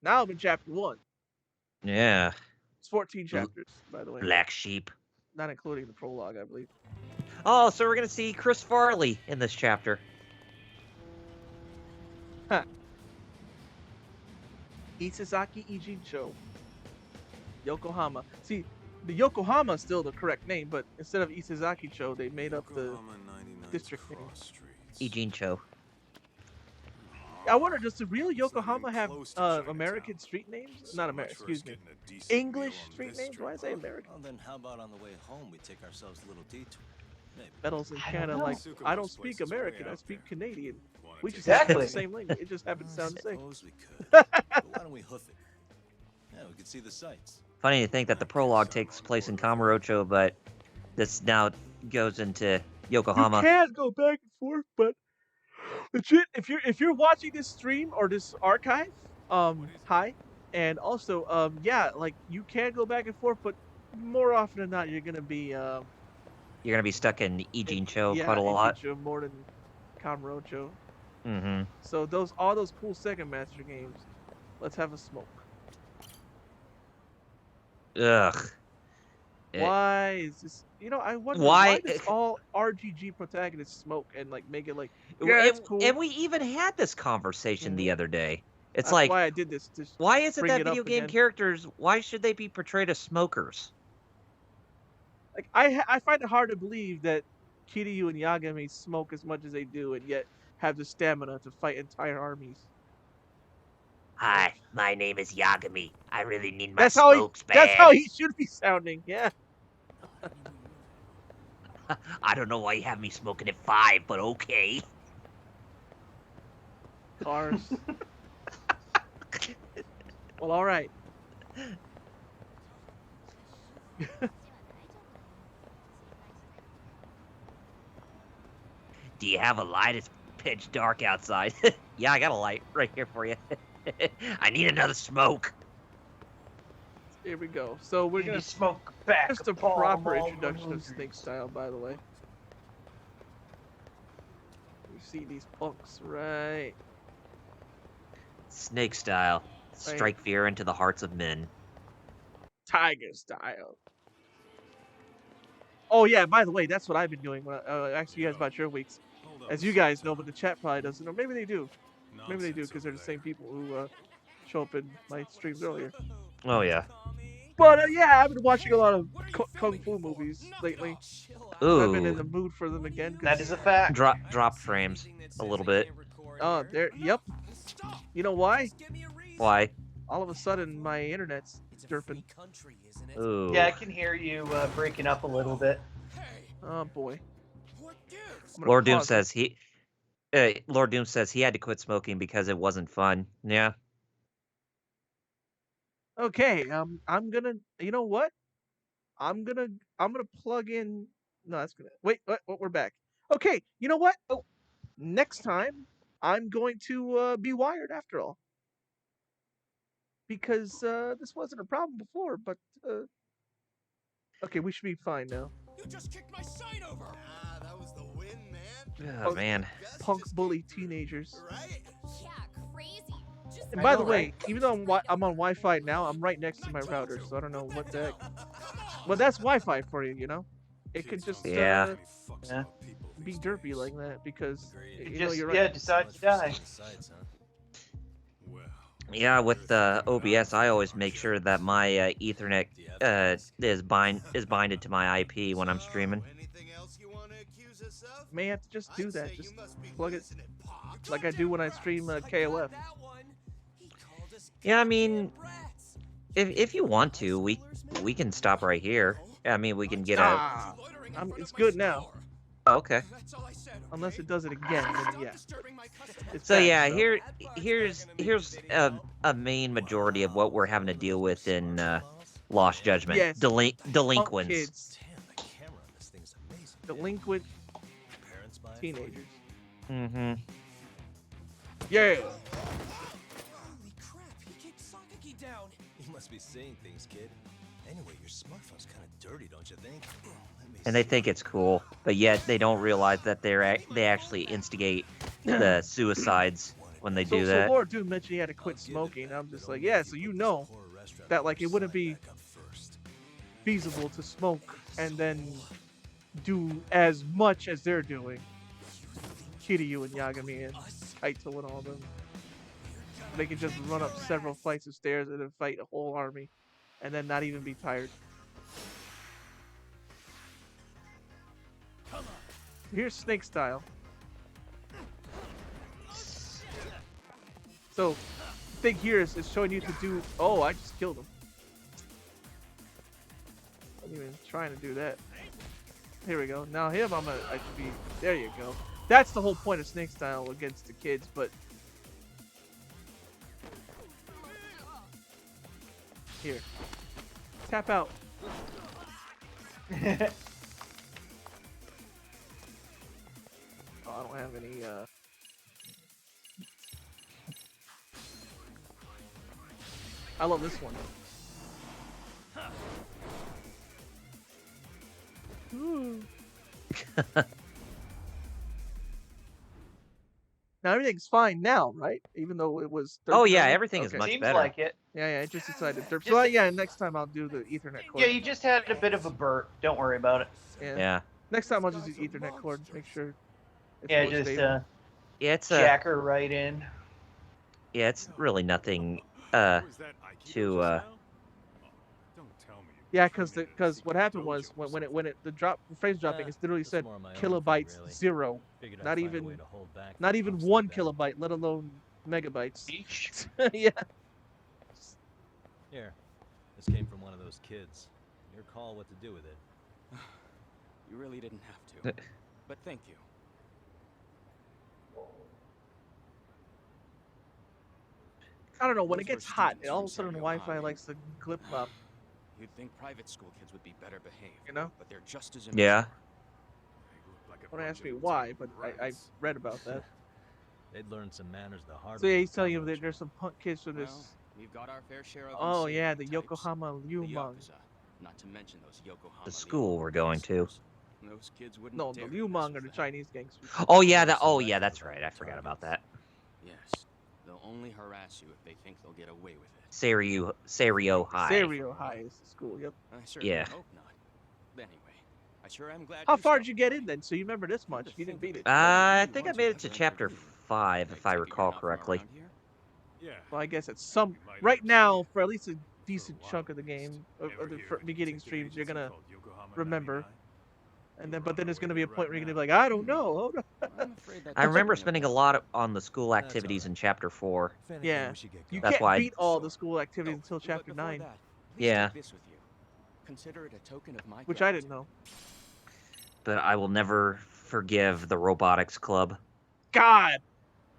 Now I'm in chapter 1. Yeah. It's 14 chapters, by the way. Black sheep. Not including the prologue, I believe. Oh, so we're gonna see Chris Farley in this chapter. Huh. Isazaki Ijincho. Yokohama. See, the Yokohama is still the correct name, but instead of Isazaki-cho, they made up the district name. Ijincho. I wonder, does the real Yokohama have American street names? Not American, excuse me. English street names? Why say American? Well, then how about on the way home we take ourselves a little detour? Maybe. Battles in Canada, like, I don't speak American, I speak Canadian. We just Exactly. have the same language. It just happens to sound the same. Suppose we could. But why don't we hoof it? Yeah, we could see the sights. Funny to think that the prologue takes place in Kamurocho, but this now goes into Yokohama. You can go back and forth, but legit, if you're watching this stream or this archive, hi, and also, yeah, like you can go back and forth, but more often than not, you're gonna be stuck in Ijincho yeah, quite a lot. Ijincho more than Kamurocho. Mm-hmm. So all those cool Sega Master games, let's have a smoke. Ugh. Why is this? You know, I wonder Why does all RGG protagonists smoke and like make it like yeah, it's cool. And we even had this conversation the other day. It's That's like why I did this. Why is it bring that it up video game again. characters? Why should they be portrayed as smokers? Like I find it hard to believe that Kiryu and Yagami smoke as much as they do and yet have the stamina to fight entire armies. Hi, my name is Yagami. I really need my That's how smokes bad. That's how he should be sounding. Yeah. I don't know why you have me smoking at 5, but okay. Cars. Well, all right. Do you have a light? It's pitch dark outside. Yeah, I got a light right here for you. I need another smoke. Here we go. So we're gonna smoke back. Just a proper introduction of Snake Style, by the way. You see these punks, right? Snake Style. Strike fear into the hearts of men. Tiger Style. Oh yeah, by the way, that's what I've been doing when I asked you guys about your weeks. As you guys know, but the chat probably doesn't, or maybe they do. Maybe they do because they're the same people who show up in my streams earlier. Oh yeah. But yeah, I've been watching a lot of kung fu movies lately. I've been in Ooh. the mood for them again. That is a fact. Drop frames a little bit. Oh, there. Yep. You know why? Why? All of a sudden, my internet's derping. Ooh. Yeah, I can hear you breaking up a little bit. Oh boy. Lord Doom says Lord Doom says he had to quit smoking because it wasn't fun. Yeah. Okay. I'm gonna. You know what? I'm gonna plug in. No, that's gonna. Wait. What? We're back. Okay. You know what? Oh, next time I'm going to be wired after all. Because this wasn't a problem before, but okay, we should be fine now. You just kicked my sign over. Ah, that was the win, man. Oh man. Punk bully teenagers. Right? Yeah, crazy. Just And by the way, even though I'm on Wi-Fi now, I'm right next to my router, so I don't know what the heck. Well, that's Wi-Fi for you, you know. It could just Yeah. be derpy like that because you know Just you're yeah, right. decide to die. Yeah, with OBS, I always make sure that my Ethernet is binded to my IP when I'm streaming. May have to just do that. Just plug it like I do when I stream KOF. Yeah, I mean, if you want to, we can stop right here. I mean, we can get a. It's good now. Oh, okay. Unless it does it again, then yeah. It's So bad, yeah, so. here's a main majority of what we're having to deal with in Lost Judgment. Yes. Delinquents. Kids. Delinquent teenagers. Mm-hmm. Yeah. Holy crap, he kicked Sakaki down. You must be seeing things, kid. Anyway, your smartphone's kind of dirty, don't you think? And they think it's cool, but yet they don't realize that they actually instigate the suicides when they do that. So Lord Doom mentioned he had to quit smoking. I'm just like, yeah, so you know that like it wouldn't be feasible to smoke and then do as much as they're doing. Kiryu and Yagami and Kaito and all of them. They can just run up several flights of stairs and then fight a whole army and then not even be tired. Here's Snake Style. So, the thing here is showing you to do. Oh, I just killed him. I'm even trying to do that. Here we go. Now him, I should be. There you go. That's the whole point of Snake Style against the kids, but. Here. Tap out. I don't have any, I love this one. Ooh. Now everything's fine now, right? Even though it was. Oh yeah, everything is much Seems better. like it. Yeah, I just decided to. So yeah, next time I'll do the Ethernet cord. Yeah, you just had a bit of a burp. Don't worry about it. Yeah. Next time I'll just use Ethernet cord. Make sure. It's Yeah, more just stable. Yeah, it's jack her right in. Yeah, it's really nothing to Yeah, because what happened was when the frames dropping, it literally said kilobytes 0, not even 1 kilobyte, let alone megabytes. Yeah. Here, this came from one of those kids. Your call what to do with it. You really didn't have to, but thank you. I don't know, when it gets hot, all of a sudden the Wi-Fi likes to glip up. You'd think private school kids would be better behaved, you know? But they're just as Yeah. Don't ask me why, but I read about that. They'd learn some manners the hard So yeah, way. he's telling you that there's some punk kids from this. Well, we've got our fair share of Oh insane yeah, the types. Yokohama The Lumang. Yakuza, not to mention those Yokohama The school we're going to. Those kids wouldn't No, the dare Lumang are the Chinese gangsters. Oh yeah, that's right. I forgot about that. Yes, they'll only harass you if they think they'll get away with it. Serio High. Serio High is the school, yep. I certainly Yeah. hope not. Anyway, I sure am glad. How you far stopped did you get in then? So you remember this much? You didn't beat it. I think I made it to chapter 5, if I recall correctly. Well, I guess at some right now for at least a decent chunk of the game of the beginning streams, you're gonna remember, and then but then there's gonna be a point where you're gonna be like, I don't know. Hold on. I remember spending a lot on the school activities in Chapter 4. Yeah, you That's can't why beat all the school activities until Chapter 9. Yeah. Consider it a token of my Which I didn't know. But I will never forgive the Robotics Club. God,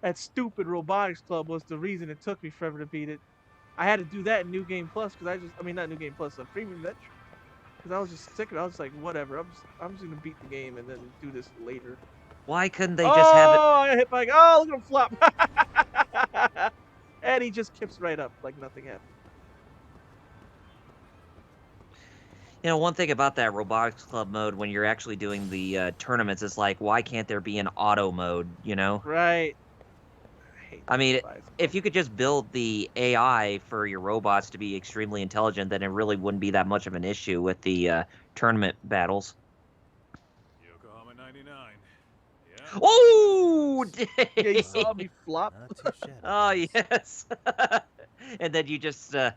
that stupid Robotics Club was the reason it took me forever to beat it. I had to do that in New Game Plus because not New Game Plus, Premium Adventure. Because I was just sick of it. I was like, whatever. I'm just gonna beat the game and then do this later. Why couldn't they just have it? Oh, I hit like, oh, look at him flop. And he just kips right up like nothing happened. You know, one thing about that Robotics Club mode when you're actually doing the tournaments is like, why can't there be an auto mode, you know? Right. I mean, if you could just build the AI for your robots to be extremely intelligent, then it really wouldn't be that much of an issue with the tournament battles. Yokohama 99. Yeah. Oh! Yeah, you saw me flop. Oh, yes. And then you just... then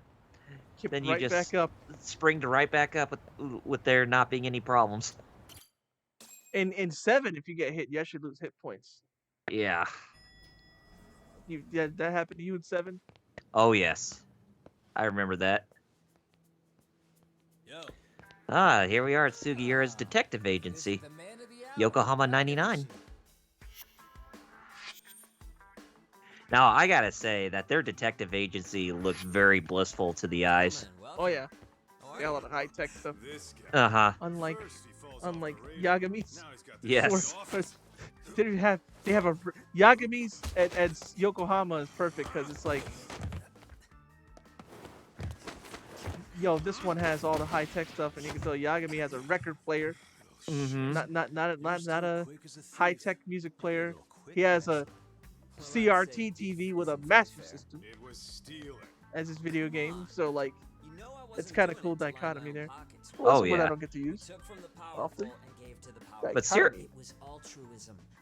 you right just back up. springed right back up with there not being any problems. In 7, if you get hit, you actually lose hit points. Yeah. Yeah, that happened to you in 7? Oh, yes. I remember that. Yo. Ah, here we are at Sugiura's detective agency. Yokohama 99. Now, I gotta say that their detective agency looks very blissful to the eyes. Oh, yeah. They got a lot of high-tech stuff. Uh-huh. Unlike Yagami's. Yes. They have a Yagami's at Yokohama is perfect because it's like, yo, this one has all the high tech stuff, and you can tell Yagami has a record player, not a high tech music player. He has a CRT TV with a Master System as his video game. So like, it's kind of cool dichotomy there. Oh yeah. I don't get to use often.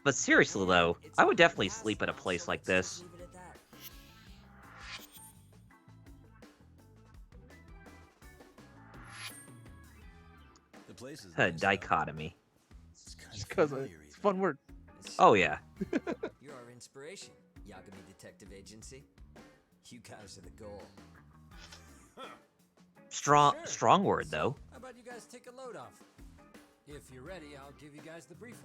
But seriously though, I would definitely sleep at a place like this. The place is dichotomy. Just because it's a fun word. Oh yeah. You're our inspiration, Yagami Detective Agency. You guys are the goal. Strong word though. How about you guys take a load off? If you're ready, I'll give you guys the briefing.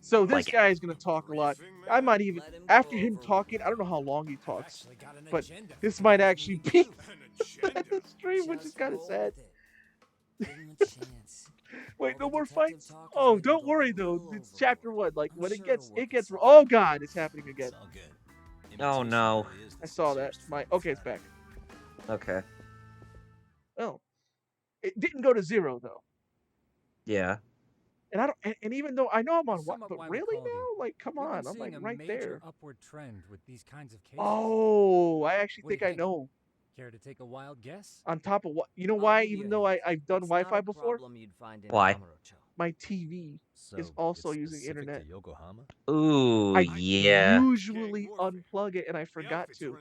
So this guy is going to talk a lot. I might even, after him talking, I don't know how long he talks, but this might actually be the stream, which is kind of sad. Wait, no more fights? Oh, don't worry though. It's chapter 1. Like when it gets, oh god, it's happening again. Oh no. I saw that. Okay, it's back. Okay. Oh, it didn't go to 0 though. Yeah. And I don't, and even though I know I'm on what, but really now, like, come on, I'm like right there. Upward trend with these kinds of cases. Oh, I actually think I know. Care to take a wild guess? On top of what, you know why? Even though I've done Wi-Fi before, why? My TV is also using internet. Ooh, I yeah. usually unplug it, and I forgot to.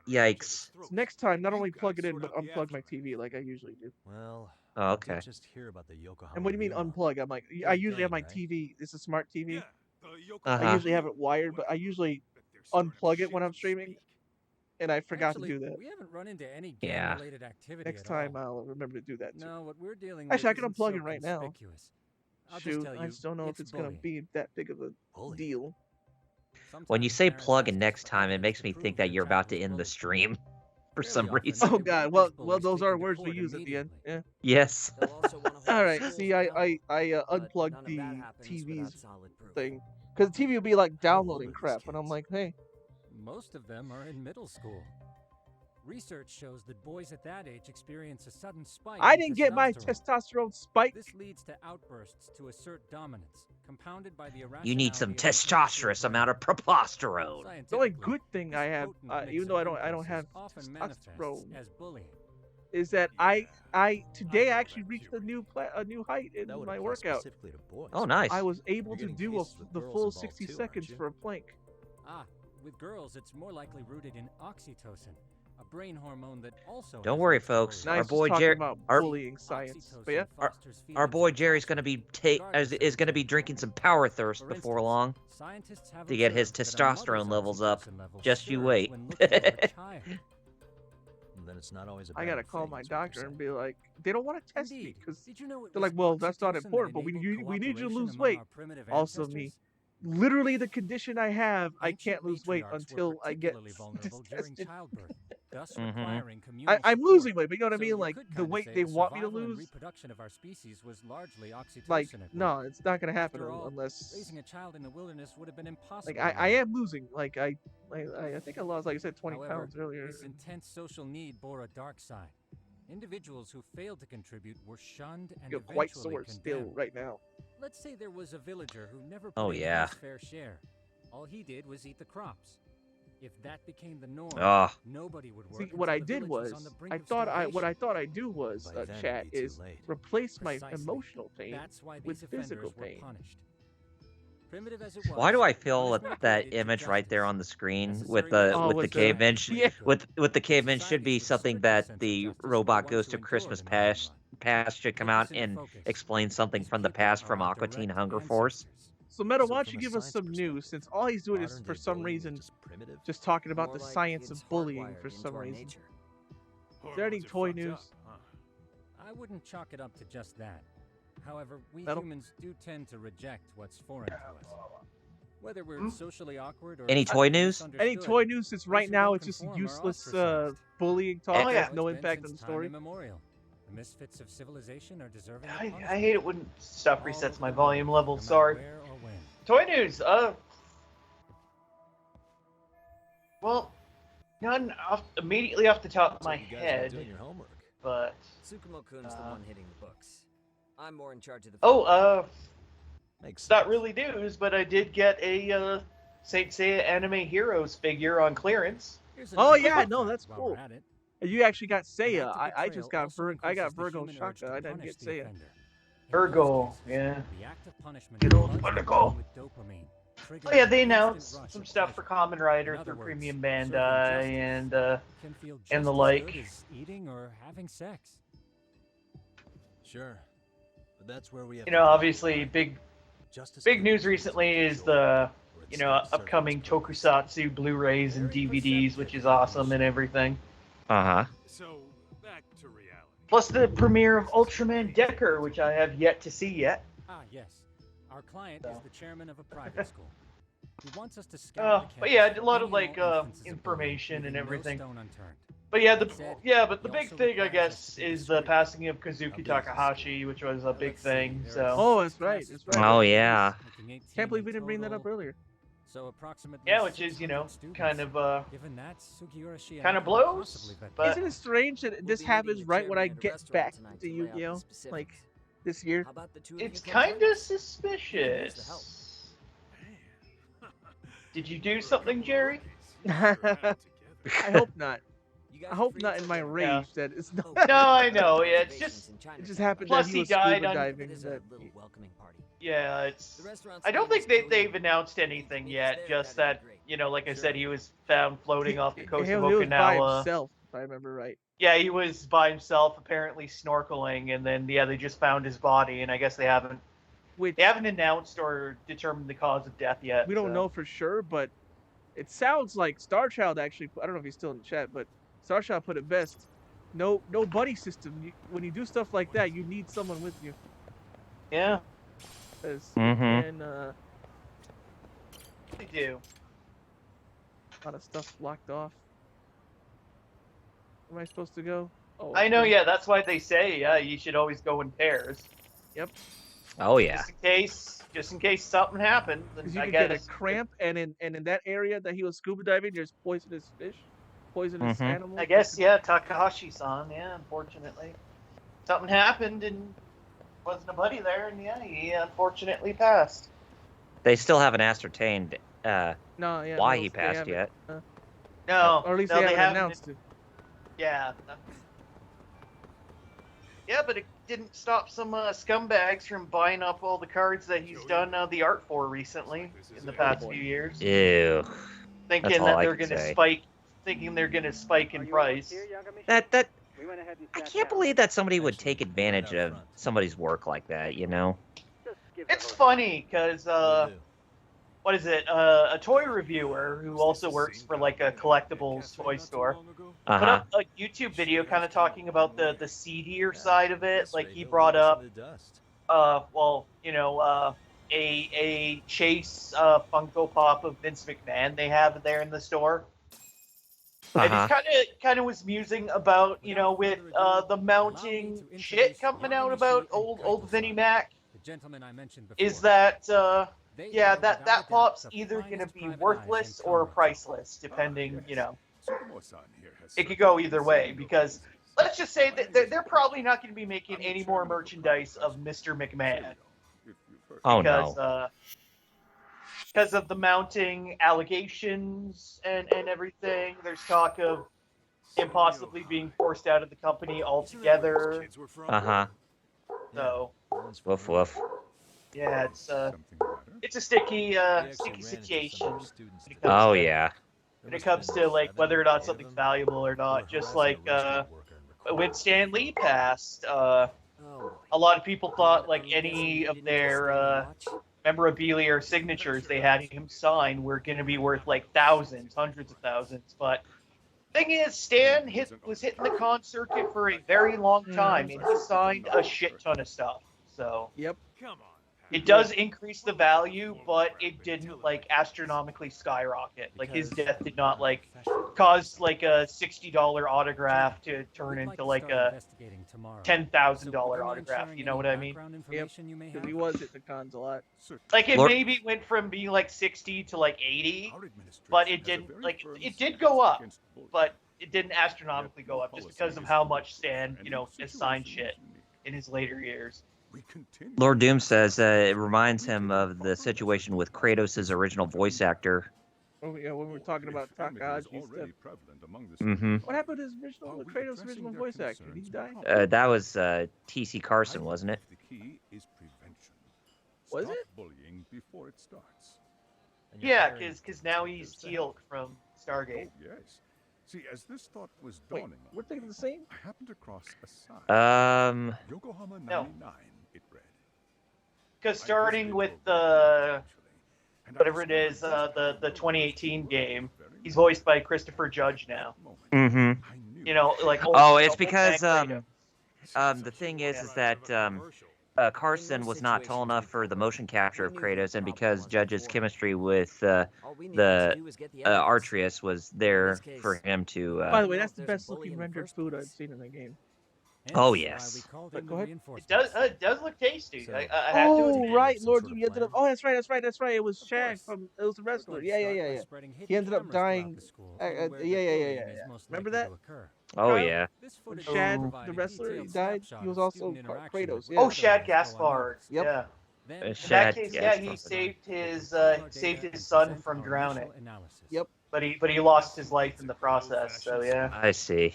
Yikes. So next time, not only plug it in, but unplug my TV like I usually do. Well, oh, okay. Just hear about the Yokohama. And what do you mean unplug? I'm like, I usually have my TV. It's a smart TV. Uh-huh. I usually have it wired, but I usually unplug it when I'm streaming, and I forgot to do that. We haven't run into any game-related activity. Next time I'll remember to do that too. No, what we're dealing Actually, I with can unplug it right now. Shoot, I I just don't know if it's gonna be that big of a deal. When you say plug in next time, it makes me think that you're about to end the stream for some reason. Oh god, well, those are words we use at the end. Yeah. Yes. All right. See, I unplugged the TV's thing because the TV will be like downloading crap, and I'm like, hey. Most of them are in middle school. Research shows that boys at that age experience a sudden spike. I didn't get my testosterone spike. This leads to outbursts to assert dominance, compounded by the You need some testosterone amount of proposterone. The only good thing I have, even though I don't have testosterone, is that I today actually reached a new height in my workout. Oh, nice. I was able to do the full 60 seconds for a plank. with girls, it's more likely rooted in oxytocin, a brain hormone that also. Don't worry, folks. Nice Our boy talking Jerry, about bullying science. But yeah, our boy Jerry's gonna be is gonna be drinking some power thirst before long to get his testosterone levels up. Just you wait. Then it's not always a I bad gotta call thing, my is what you're doctor saying. and be like, they don't want to test me because Did you know it they're was like, well, that's not oxytocin important, that but we enabled need you to lose cooperation weight. among our primitive Also, me, ancestors? literally the condition I have, I Ancient can't lose weight matriarchs were until I get particularly this vulnerable during tested. childbirth, thus Mhm. requiring communal I'm support. losing weight, but you know what I So mean? you Like could the kinda weight say they the want me to survival and lose. reproduction of our species was largely oxytocin Like, at work. no, it's not gonna happen After all, unless. raising a child in the wilderness would have been impossible. Like I am losing. Like I think I lost, like I said, 20 However, pounds earlier. this intense social need bore a dark side. Individuals who failed to contribute were shunned and Feel quite eventually sore still condemned. right now. Let's say there was a villager who never Oh, put in yeah. his fair share. All he did was eat the crops. If that became the norm, Ah. nobody would work. See, what I until the did village was, on the brink I of thought what I starvation. thought I'd do was, By then, chat, it'd be too is late. replace my Precisely. emotional pain That's why with these physical offenders were pain. punished. Primitive as it was, Why do I feel punishment that equated to image right there justice. on the screen Necessary with the was Oh, with the with the- cavemen? yeah. With the cavemen should be Societies with something stricter that sense of the justice were robot ones goes who to endured Christmas in the long past should come out Focus into and focus. explain something These from the people past are from our Aqua Teen direct Hunger Force. ancestors. So Meadow, So why don't from you a give us science some news? perspective, Since all he's doing is modern-day for some bullying reason just primitive? just talking about More the like science it's of bullying hardwired for into some our reason. nature. Is there any Hormones are toy fucked news? up, huh? I wouldn't chalk it up to just that. However, we Metal? humans do tend to reject what's foreign to us. Whether we're socially awkward or Any toy news? Any toy news? Since right those who now don't it's just conform are useless ostracized. bullying talk Oh, that yeah. has no It's been impact on since the time story. immemorial. The misfits of civilization are deserving of I punishment. hate it when stuff All resets of my them, volume level. no matter Sorry. where or when. Toy news. Well, none immediately off the top of Looks my like you guys been head, doing your homework. but Tsukumo-kun's the one hitting the books. I'm more in charge of the. Makes it's not sense. really news, but I did get a Saint Seiya Anime Heroes figure on clearance. Here's Oh another yeah, fun no, fact that's while cool. we're at it. And you actually got An Seiya. act of I just betrayal got also I got increases the Virgo human urge Shaka. to I didn't punish get the Seiya. offender. In Virgo, most cases, yeah. The act of punishment Good old floods the Virgo. brain with dopamine, Oh yeah, they triggering an instant announced rush some of stuff for pleasure. Kamen Rider In other through words, Premium serving Bandai justice can feel just and the as like. good as eating or having sex. Sure. But that's where we have You to know, draw the obviously line. big Justice big can news be recently is controlled, the or it you know stops serving upcoming its purpose. Tokusatsu Blu-rays and Very DVDs, which perceptive is awesome and evolution. everything. Uh-huh. So, back to reality. Plus the premiere of Ultraman Decker, which I have yet to see yet. Ah, yes. Our client is the chairman of a private school. He wants us to scour the But yeah, campus a lot for of any like and all instances of bullying, information and leaving no everything. stone unturned. But yeah, That said, but the he big also thing I requires us guess to be is the discreet. passing of Now, Kazuki being Takahashi, which was a big Let's see, thing. there So are Oh, six that's right. classes That's for right. Oh, students, yeah. making 18 Can't believe in we didn't bring that up total. earlier. So approximately yeah, which is 600 students. kind of Given that, Sugiura Shiaki kind of could blows, possibly vet but Isn't it strange that We'll this be meeting happens the right when I chairman at a get restaurant back tonight to to lay out the Yu-Gi-Oh? specifics. Like this year. How about the two of you it's come kind join of us? Who needs the help? suspicious. Did you do something, Jerry? I hope not. You guys I are hope free not in until my then. rage that it's not. Oh, No, I know. the Yeah, it's reservations just in China It just Town. happened Plus that he he was died scuba on- diving. It is a That little welcoming party. yeah. It's. The restaurant's I don't name is think Kodo. they've announced anything Meet us yet. there, Just that'd that be great. you know, like I Sure. said, he was found floating off the coast he of was by Okinawa. himself, if I remember right. Yeah, he was by himself, apparently snorkeling, and then they just found his body, and I guess they haven't Which announced or determined the cause of death yet. we don't so. know for sure, but it sounds like Starchild actually. I don't know if he's still in the chat, but Starchild put it best. No buddy system. When you do stuff like that, you need someone with you. Yeah, 'Cause Mhm. and they do. a lot of stuff blocked off. Where am I supposed to go? Oh, I know. okay. Yeah, that's why they say you should always go in pairs, Oh, yeah. just in case something happens. And Because you I could guess get a cramp, and in that area that he was scuba diving, there's poisonous fish, poisonous Mhm. animals. I guess Takahashi-san. Yeah, unfortunately, something happened and wasn't a buddy there, and yeah, he unfortunately passed. They still haven't ascertained No, why no, he they passed haven't. yet. No, Or at least no, they haven't haven't. announced it. Yeah. Yeah, but it didn't stop some scumbags from buying up all the cards that he's done the art for recently in the past few years. Ew. thinking all that I they're can gonna say. spike in price. That We went ahead and I sat can't down. believe that somebody would take Actually, advantage right out of front. somebody's work like that, you know? Just give It's the host- funny because Will do. what is it? A toy reviewer who also works for like a collectibles toy store put Uh-huh. up a YouTube video kind of talking about the seedier side of it. This Like rate, he he'll brought leave us up in the dust. well, a Chase Funko Pop of Vince McMahon they have there in the store. And he Uh-huh. kind of was musing about, with the mounting shit coming out about old Vinnie Mac. The gentleman I mentioned before. Is that They are, without a doubt, pop's the either going to finest be private worthless eyes in or commerce. priceless, depending, Sukumo-san here has it could go either way. Because let's just say that they're probably not going to be making any more merchandise of Mr. McMahon Oh because no. because of the mounting allegations and everything. There's talk of him possibly being forced out of the company altogether. Uh-huh. So Woof woof. yeah, it's Something the matter? it's a sticky We actually sticky ran into some situation. of your students when it today. comes Oh to- yeah. There When it must have comes been to like 7 whether or or not 8 something's of them valuable or who not, were just harassing like a restaurant worker in when Record. Stan Lee passed, Oh, a lot of people thought like I'm guessing any you of didn't just stay their and watch? memorabilia or signatures they had him sign were going to be worth like thousands, hundreds of thousands. But thing is, Stan was hitting the con circuit for a very long time, and he signed a shit ton of stuff. So Yep. Come on. it does increase the value, but it didn't like astronomically skyrocket. Like his death did not like cause like a $60 autograph to turn We'd into to like start a investigating tomorrow. $10,000 So would you mind autograph. sharing You know any what I mean? background Yep. information you may Because have? he was at the cons a lot. Like it Lord- maybe went from being like 60 to like 80, Our administration but it has a didn't very like firm it did stance go up, against bullying. but it didn't astronomically go up just Policy because of is how to much look Stan, for any has signed situation shit is unique. in his later years. We continue Lord to Doom discuss says it this. reminds We him take of the proper situation with measures to Kratos' original voice actor. Oh yeah, when we were talking about Takahashi stuff. Mm-hmm. What happened to his original Kratos' original voice actor? Did he die? That was T.C. Carson, wasn't it? The key is prevention. Was Stop it? bullying before it starts. And you're Yeah, hiring because now he's detectives to help. Teal'c from Stargate. Oh, yes. See, as this thought was Wait, dawning on we're me, thinking the same? I happened across a sign. Yokohama No. 99, it read. Because I starting visited with your the eventually, and I whatever it discovered is, just how the well 2018 you game, very he's much voiced by Christopher Judge now. Mm-hmm. I knew Like Oh, it's old because man Kratos. the thing Yeah. is that Carson was not tall enough for the motion capture of Kratos, and because Judge's chemistry with All we needed the to do was get the evidence. Artrius was there for him to. By the way, know that's if the there's a best bully looking in the rendered first food place. I've seen in a game. Hence Oh, why yes. we called But in go the ahead. reinforcements. It does look tasty. So- I have to Oh, admit. right, Some Lord sort Doom. of He ended up. plan? Oh, that's right. It was Of Shag course. from. It was the We're wrestler. going to Yeah. start by spreading He hidden ended up cameras throughout dying. the school, Yeah. where the bullying is most Remember likely that? to occur. Oh Kyle? yeah. This When footage will Shad, provide the a wrestler, he detailed died. snapshot He was of also student interaction Kratos. with Yeah. Oh, the Shad villains going on. Gaspard. Yep. Yeah. Then, In Shad that case, Gaspard. he saved his We'll compile our saved data his and son present from our drowning. initial analysis. Yep. But he lost his life in the process. So yeah, I see.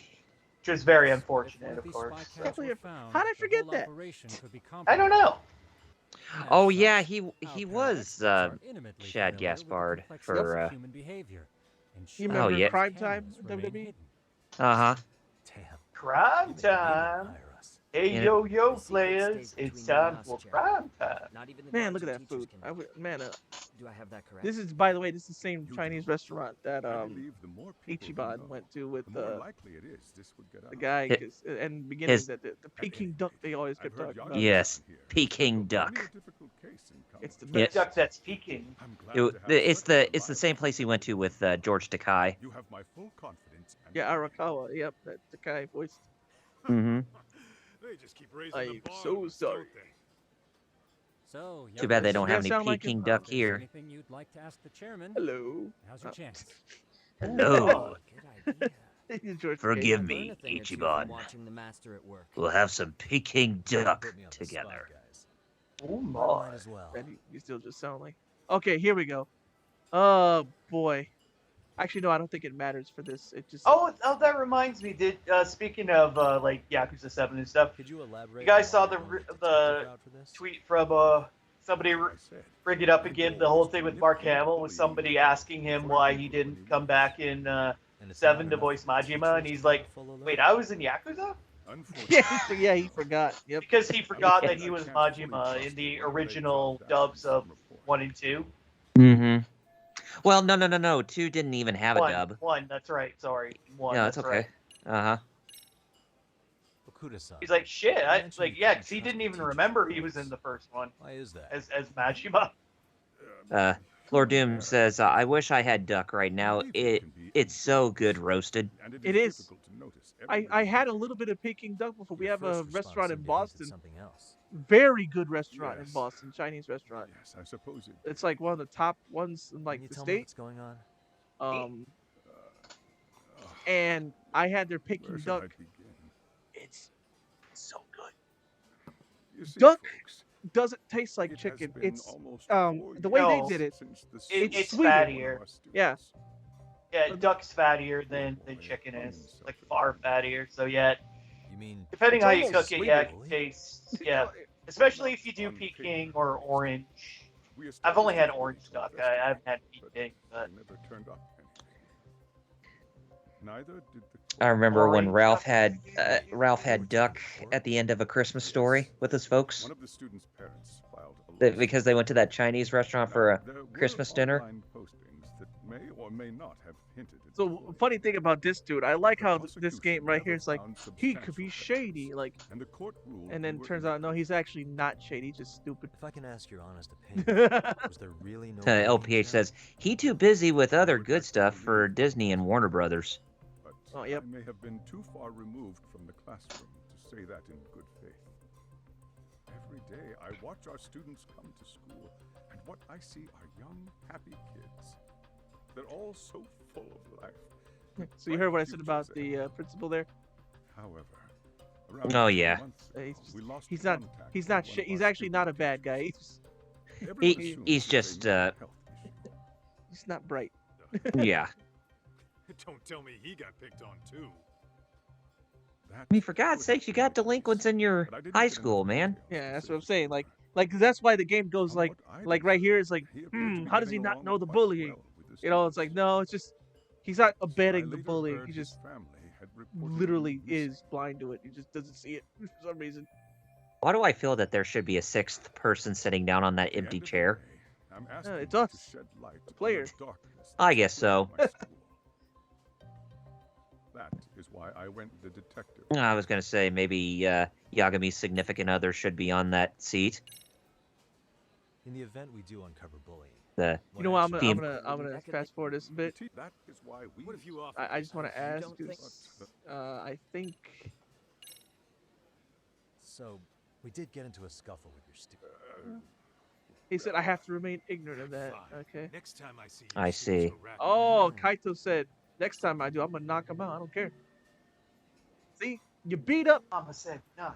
which was very If unfortunate, one of of these course. spy cams were Definitely. found, How'd I the forget whole that? operation could be I don't know. As Oh such, yeah, he our was experts are intimately Shad familiar with the Gaspard complexities for of human behavior. And You sure, remember yeah. Prime cameras Time, remain WWE? hidden. uh-huh. Damn. Prime You may time. hire us. Hey Yeah. yo The players, secret stays it's between you and time us, for Jared. prime time. Not even the Man, guards look at and that teachers food. can Man, Do I have that correct? this is, by the way, this is the same You Chinese do. restaurant that I believe the more people who Ichiban know, went to with the more the likely it is this would get out. guy. Hi- 'Cause, in the beginning, his- the Peking duck they always I've kept heard talking Yaga about. Yes, here. Peking Many a duck. difficult case in It's the combat. Yeah. best. Duck that's peeking. I'm glad It, to have it's such the a it's the same reliable place he went to source. with George Takei. You have my full confidence. And Yeah, command. Arakawa. Yep, that the guy voiced. Mm-hmm. They just keep raising I'm the bar so on us, sorry. don't they? So, Too bad they young don't have listeners, any sound like Peking him? duck if there's here. anything you'd like to ask the chairman, Hello. now's your chance. Hello. Good idea. George Forgive Takei. me, Learn a thing or two from Ichiban. watching the master at work. We'll have some Peking duck Put me on the spot, together. guys. Oh Might my. as well. And you still just sound like. Okay, here we go. Oh boy. Actually, no, I don't think it matters for this. It just. Oh, that reminds me. Speaking of like Yakuza 7 and stuff, Could you elaborate? You guys on why saw you're the going r- the the detective route for this? tweet from somebody bring it up again. The whole thing with Mark Hamill was somebody asking him why he didn't come back in 7 to voice Majima, and he's like, "Wait, I was in Yakuza." Yeah, he forgot. Yep. Because he forgot that he was Majima in the original dubs of 1 and 2. Mm-hmm. Well, no. 2 didn't even have a dub. 1, that's right. Sorry, 1. Yeah, that's that's okay. right. Uh-huh. He's like, shit. Yeah, because he didn't even remember he was in the first one. Why is that? As Majima. Lord Doom says, I wish I had duck right now. It's so good roasted. It is. I had a little bit of Peking duck before. We have a restaurant in Boston. Very good restaurant in Boston, Chinese restaurant. Yes, I suppose it's like one of the top ones in like the state. What's going on? And I had their Peking duck. It's so good. Duck doesn't taste like chicken. It's the way they did it. It's sweeter. fattier. Yeah. Yeah, duck's fattier than chicken is. Like far fattier. So yeah. You mean depending how you cook it, yeah, it tastes. Yeah. Especially if you do Peking or orange. I've only had orange duck. I haven't had Peking, but neither did the I remember when Ralph had duck at the end of A Christmas Story with his folks. One of the students' parents filed because they went to that Chinese restaurant for a Christmas dinner. That may or may not have hinted at so funny thing about this dude, I like how this game right here is like he could be shady, like, and then turns out no, he's actually not shady. He's just stupid. If I can ask your honest opinion, was there really no? LPH says he too busy with other good stuff for Disney and Warner Brothers. But I may have been too far removed from the classroom to say that in good faith. Every day I watch our students come to school, and what I see are young, happy kids. They're all so full of life. So you heard what I said about the principal there? However, oh yeah, he's actually not a bad guy. He's just he's not bright. Yeah. Don't tell me he got picked on too. I mean, for God's sakes, you got delinquents in your high school, man. Yeah, that's what I'm saying. Like that's why the game goes like right here is like, how does he not know the bullying? You know, it's like no, it's just he's not abetting the bullying. He just literally is blind to it. He just doesn't see it for some reason. Why do I feel that there should be a 6th person sitting down on that empty chair? It's us, the players. I guess so. That is why I went the detective. I was gonna say maybe Yagami's significant other should be on that seat. In the event we do uncover bullying. You know what? I'm gonna fast forward this a bit. That is why we. I just want to ask. I think. So we did get into a scuffle with your student. He said I have to remain ignorant of that. Okay. Next time I see. I see. Oh, Kaito said next time I do, I'm gonna knock him out. I don't care. See, you beat up.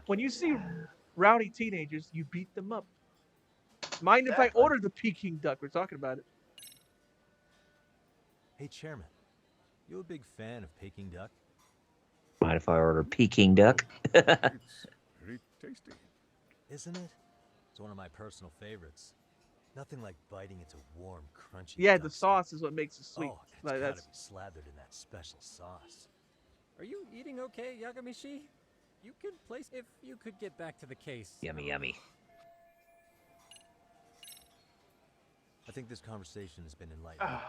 When you see rowdy teenagers, you beat them up. Mind if I order the Peking duck? We're talking about it. Hey, Chairman, you a big fan of Peking duck? Mind if I order Peking duck? It's very tasty. Isn't it? It's one of my personal favorites. Nothing like biting into warm, crunchy. Yeah, the sauce is what makes it sweet. Oh, it's like gotta be slathered in that special sauce. Are you eating okay, Yagami-shi? You could place if you could get back to the case. Yummy, yummy. I think this conversation has been enlightening.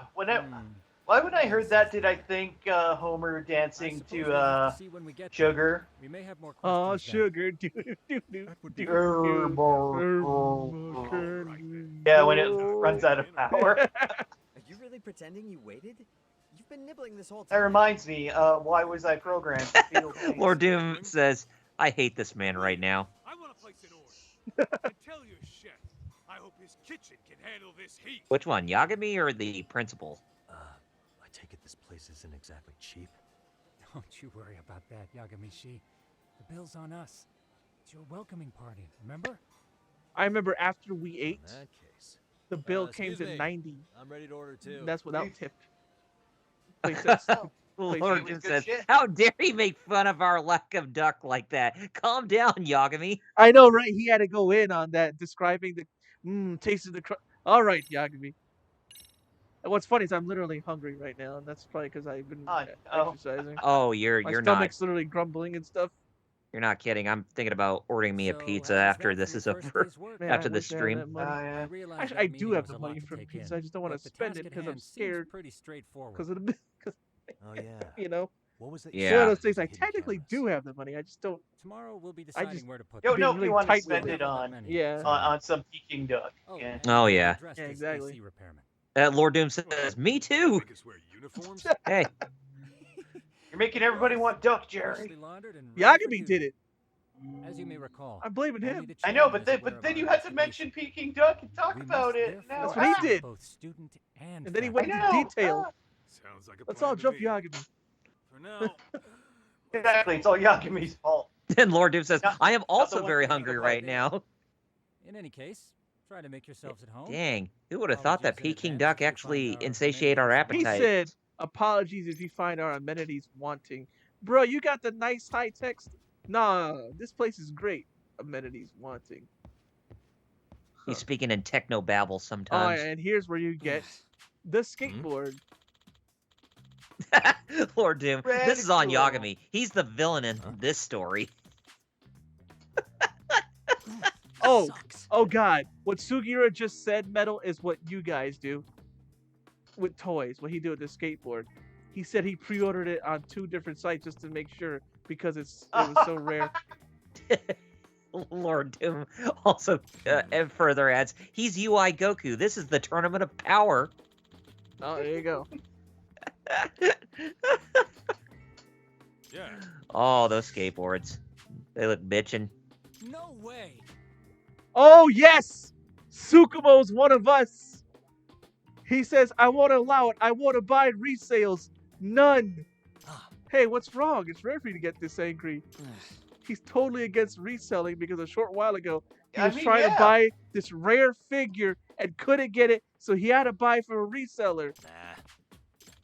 Why when I heard that did I think Homer dancing to Sugar? We may have more oh, Sugar. Yeah, when it runs out of power. Are you really pretending you waited? You've been nibbling this whole time. That reminds me, why was I programmed? Lord Doom says, I hate this man right now. I want to place an order. And tell your chef, I hope his kitchen can handle this heat. Which one, Yagami or the principal? I take it this place isn't exactly cheap. Don't you worry about that, Yagami-shi. The bill's on us. It's your welcoming party, remember? I remember after we ate, In that case, the bill came to me. 90. I'm ready to order too. That's without tip. Lord Doom says, how dare he make fun of our lack of duck like that? Calm down, Yagami. I know, right? He had to go in on that, describing Tasted the All right, Yagami. And what's funny is I'm literally hungry right now, and that's probably because I've been exercising. Oh, My you're not. stomach's literally grumbling and stuff. You're not kidding. I'm thinking about ordering me a pizza after this is over. Man, after I the wish I had that stream. money. Actually, I do have the money for pizza. I just don't want to spend it because I'm scared. Because of the. Oh yeah. You know. What was it? It's one of those things. I technically do have the money. I just don't. Tomorrow we'll be I deciding just where to put. Yo, no, really if you want to tight spend with it on yeah on some Peking duck. Yeah. Oh yeah. Yeah, exactly. Lord Doom says, "Me too." Hey. You're making everybody want duck, Jerry. Yagami did it. As you may recall, I'm blaming him. I know, but then you had to mention Peking duck and talk about it. Now, That's what he did. both student and And then he faculty. went into detail. Sounds like a Let's plan all to jump me. Yagami. For now. Exactly, it's all Yagami's fault. Then Lord Doom says, "I am also one very who's hungry gonna right fight now." In any case, try to make yourselves at home. Dang, who would have thought that Apologies in Peking advance duck if you actually find our insatiate our amenities He appetite? said, "Apologies if you find our amenities wanting." Bro, you got the nice high text. Nah, this place is great. Amenities wanting. He's speaking in techno babble Oh, sometimes. and here's where you get the skateboard. Lord Doom, this is on Radical. Yagami. He's the villain in this story. Oh God! What Sugiura just said, Metal, is what you guys do with toys. What he did with the skateboard. He said he pre-ordered it on 2 different sites just to make sure because it was so rare. Lord Doom also and further adds, "He's UI Goku. This is the Tournament of Power." Oh, there you go. Yeah. Oh, those skateboards. They look bitchin'. No way. Oh yes, Sukumo's one of us. He says, "I won't allow it. I won't abide resales. None." Hey, what's wrong? It's rare for you to get this angry. He's totally against reselling because a short while ago he was trying to buy this rare figure and couldn't get it, so he had to buy from a reseller.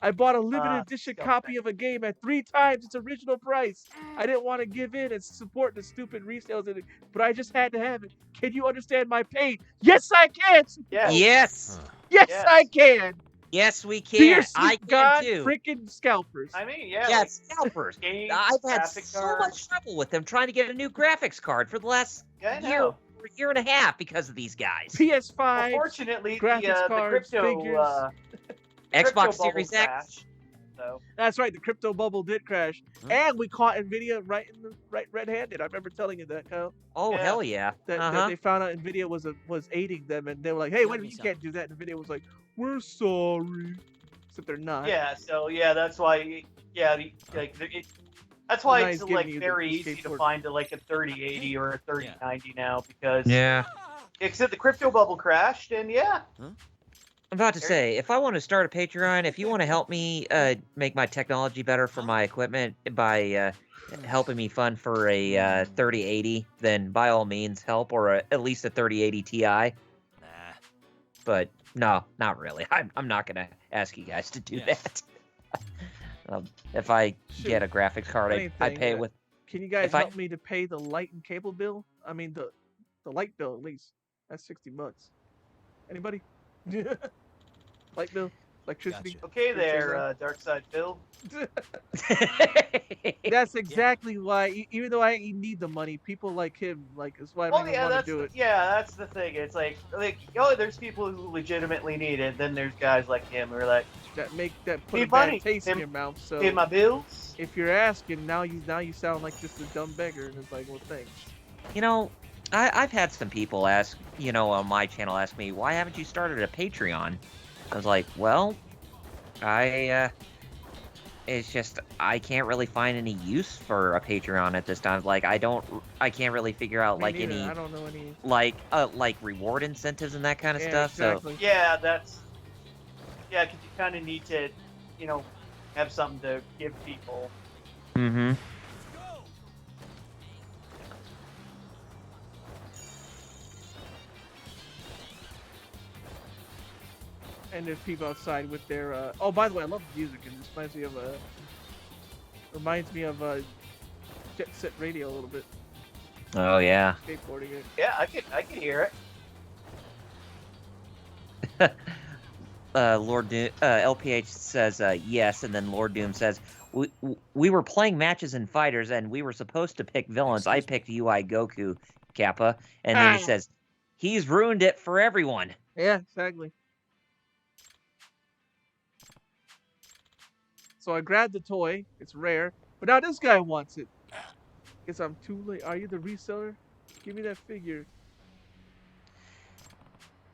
I bought a limited edition copy of a game at 3 times its original price. I didn't want to give in and support the stupid resales, but I just had to have it. Can you understand my pain? Yes, I can. Yes. Yes, I can. Yes, we Dear can. sweet I can God, too. freaking scalpers. I mean, yeah. Yes, scalpers. Games, I've had graphic so cards. much trouble with them trying to get a new graphics card for the last year and a half because of these guys. PS5. Fortunately, graphics the cards, crypto figures. Xbox crypto Series X. crashed, so. That's right, the crypto bubble did crash, and we caught Nvidia right red-handed. I remember telling you that, Kyle. Oh hell yeah! That they found out Nvidia was aiding them, and they were like, "Hey, wait a minute, you can't do that." And Nvidia was like, "We're sorry," except they're not. Yeah, so yeah, that's why. Yeah, that's why Nice it's giving like you the very easy to skateboard. find like a 3080 or a 3090 now because Yeah. except the crypto bubble crashed, and yeah. I'm about to say, if I want to start a Patreon, if you want to help me make my technology better for my equipment by helping me fund for a 3080, then by all means help, or at least a 3080 Ti. But no, not really. I'm not going to ask you guys to do that. If I get a graphics card, I pay it with... Can you guys help me to pay the light and cable bill? I mean, the light bill at least. That's $60. Anybody? Light bill, electricity. Gotcha. Okay, there, Dark Side Phil. That's exactly why. Even though I need the money, people like him, that's why I don't want to do it. Yeah, that's the thing. It's like there's people who legitimately need it. Then there's guys like him who are like that put need a bad money. taste in your mouth. So pay my bills. If you're asking, now you sound like just a dumb beggar, and it's like, well, thanks. You know, I've had some people ask, on my channel, ask me, why haven't you started a Patreon? I was like, well, it's just, I can't really find any use for a Patreon at this time. Like, I can't really figure out, I don't know any... like reward incentives and that kind of stuff. Exactly. So yeah, because you kind of need to, have something to give people. Mm-hmm. And there's people outside with their oh, by the way, I love the music, and this reminds me of Jet Set Radio a little bit. Oh yeah. Skateboarding it. Yeah, I can hear it. Lord Doom, LPH says yes, and then Lord Doom says we were playing matches and fighters, and we were supposed to pick villains. I picked UI Goku, Kappa, and then he says he's ruined it for everyone. Yeah, exactly. So I grabbed the toy. It's rare, but now this guy wants it. Guess I'm too late. Are you the reseller? Give me that figure.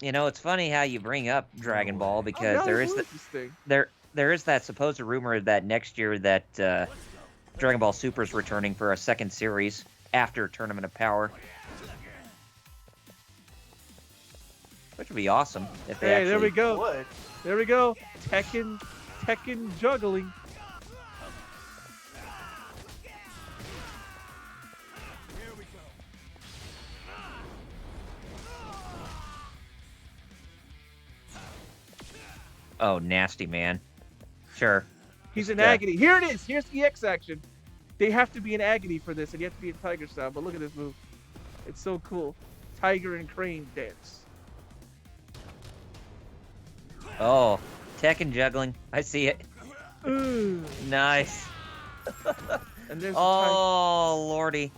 You know, it's funny how you bring up Dragon Ball because there is that supposed rumor that next year that Dragon Ball Super is returning for a second series after Tournament of Power, which would be awesome if they actually. There we go. Would. There we go. Tekken juggling. Oh, nasty man. Sure. He's in agony. Here it is. Here's the X action. They have to be in agony for this, and you have to be in tiger style. But look at this move. It's so cool. Tiger and crane dance. Oh, Tekken juggling. I see it. Nice. And there's oh, lordy.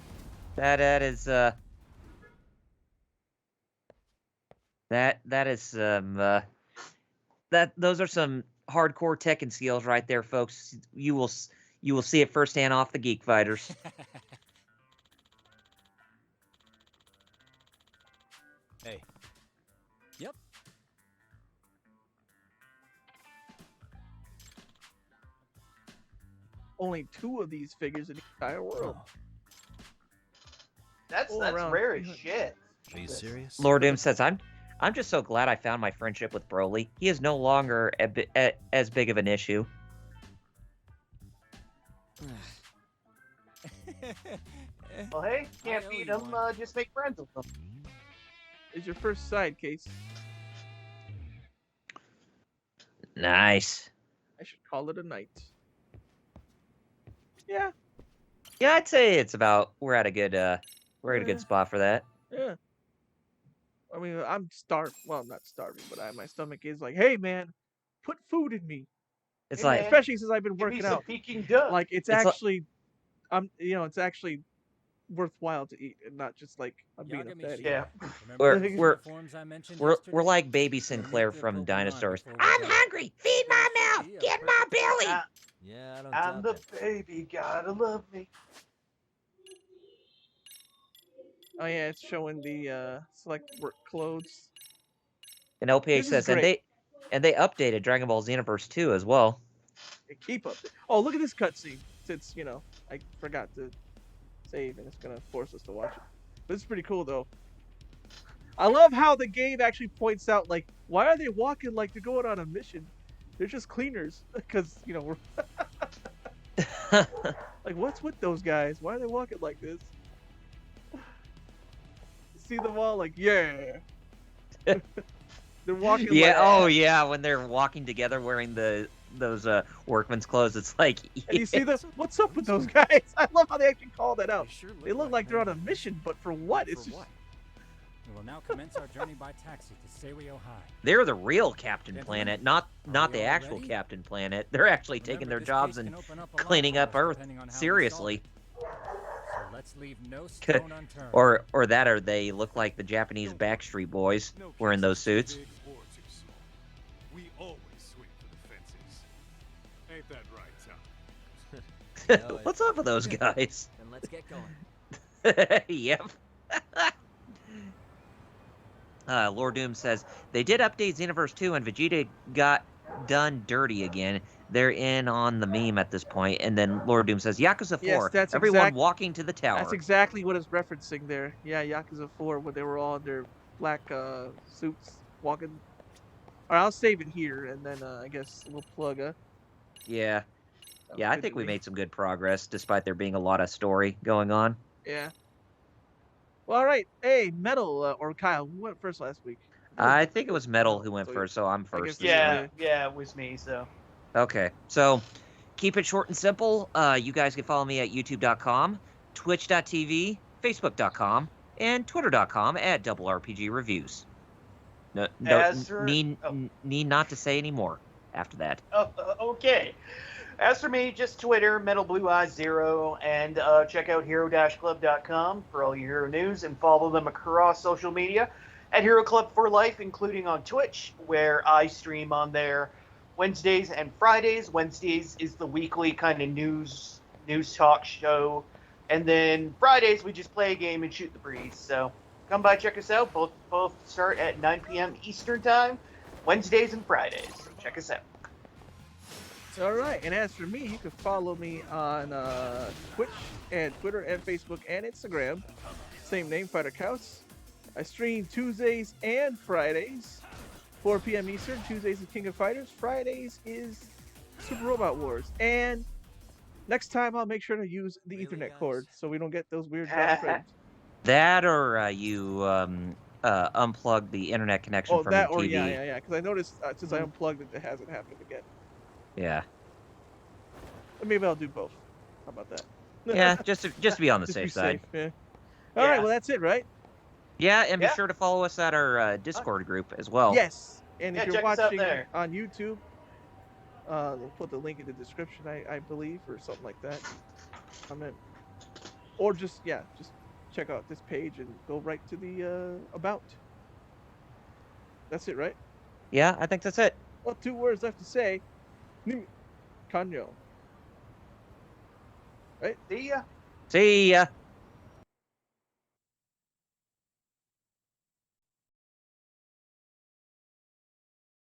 That is those are some hardcore Tekken skills right there, folks. You will see it firsthand off the Geek Fighters. Hey. Yep. Only 2 of these figures in the entire world. That's rare as shit. Are you serious? Lord Doom says, I'm just so glad I found my friendship with Broly. He is no longer as big of an issue. Well, hey, can't beat him. Just make friends with him. It's your first side case. Nice. I should call it a night. Yeah. Yeah, I'd say it's about we're at a good spot for that. Yeah. I mean, I'm starved. Well, I'm not starving, but my stomach is like, hey man, put food in me. It's Hey, like, man, especially since I've been give me working some out. Peking duck. Like it's actually, it's actually worthwhile to eat and not just like I'm being a fatty. Yeah. We're like Baby Sinclair from Dinosaurs. I'm hungry. Feed my mouth. Get my belly. Yeah, I don't I'm doubt the baby, gotta love me. Oh yeah, it's showing the select work clothes. And LPH This is says, great. and they updated Dragon Ball Xenoverse 2 as well. They keep up. Oh, look at this cutscene. Since I forgot to save, and it's gonna force us to watch it. This is pretty cool though. I love how the game actually points out like, why are they walking like they're going on a mission? They're just cleaners, because we're like, what's with those guys? Why are they walking like this? See them all like, yeah. They're walking. Yeah. Like, Oh yeah. When they're walking together wearing those workman's clothes, it's like. Yeah. And you see what's up with those guys? I love how they actually call that out. They look like they're on a mission, but for what? It's just. We will now commence our journey by taxi to Seiwyo High. They're the real Captain Planet, not the actual Captain Planet. They're actually taking their jobs and cleaning up Earth. Seriously. So let's leave no stone unturned. Or they look like the Japanese Backstreet Boys wearing those suits. We always swing for the fences. Ain't that right, Tom? What's up with those guys? Then let's get going. Yep. Lord Doom says, they did update Xenoverse 2 and Vegeta got done dirty again. They're in on the meme at this point. And then Lord Doom says, Yakuza 4, Yes, that's everyone walking to the tower. That's exactly what it's referencing there. Yeah, Yakuza 4, when they were all in their black suits walking. Alright, I'll save it here, and then I guess we'll plug Yeah. Yeah, I think we made some good progress, despite there being a lot of story going on. Yeah. Well, all right. Hey, Metal or Kyle, who went first last week? I think it was Metal who went first, so I'm first. Yeah, it was me, so. Okay, so keep it short and simple. You guys can follow me at youtube.com, twitch.tv, facebook.com, and twitter.com at Double RPG Reviews. Need not to say any more after that. Okay. As for me, just Twitter, Metal Blue Eyes 0, and check out hero-club.com for all your hero news, and follow them across social media at Hero Club for Life, including on Twitch, where I stream on there Wednesdays and Fridays. Wednesdays is the weekly kind of news talk show, and then Fridays we just play a game and shoot the breeze. So come by, check us out. Both start at 9 p.m. Eastern Time, Wednesdays and Fridays. So check us out. All right, and as for me, you can follow me on Twitch and Twitter and Facebook and Instagram. Same name, Fighter Kaus. I stream Tuesdays and Fridays, 4 p.m. Eastern. Tuesdays is King of Fighters. Fridays is Super Robot Wars. And next time, I'll make sure to use the Ethernet cord so we don't get those weird drop frames. That or you unplug the internet connection from your TV. Oh, that, or yeah. Because I noticed since I unplugged it, it hasn't happened again. Yeah. Maybe I'll do both. How about that? Yeah, just to be on the safe side. Yeah. All right, well, that's it, right? Yeah, and be sure to follow us at our Discord group as well. Yes, and if you're watching there on YouTube, we'll put the link in the description, I believe, or something like that. Or just check out this page and go right to the about. That's it, right? Yeah, I think that's it. Well, 2 words left to say. Kanyo. Right? See ya. See ya.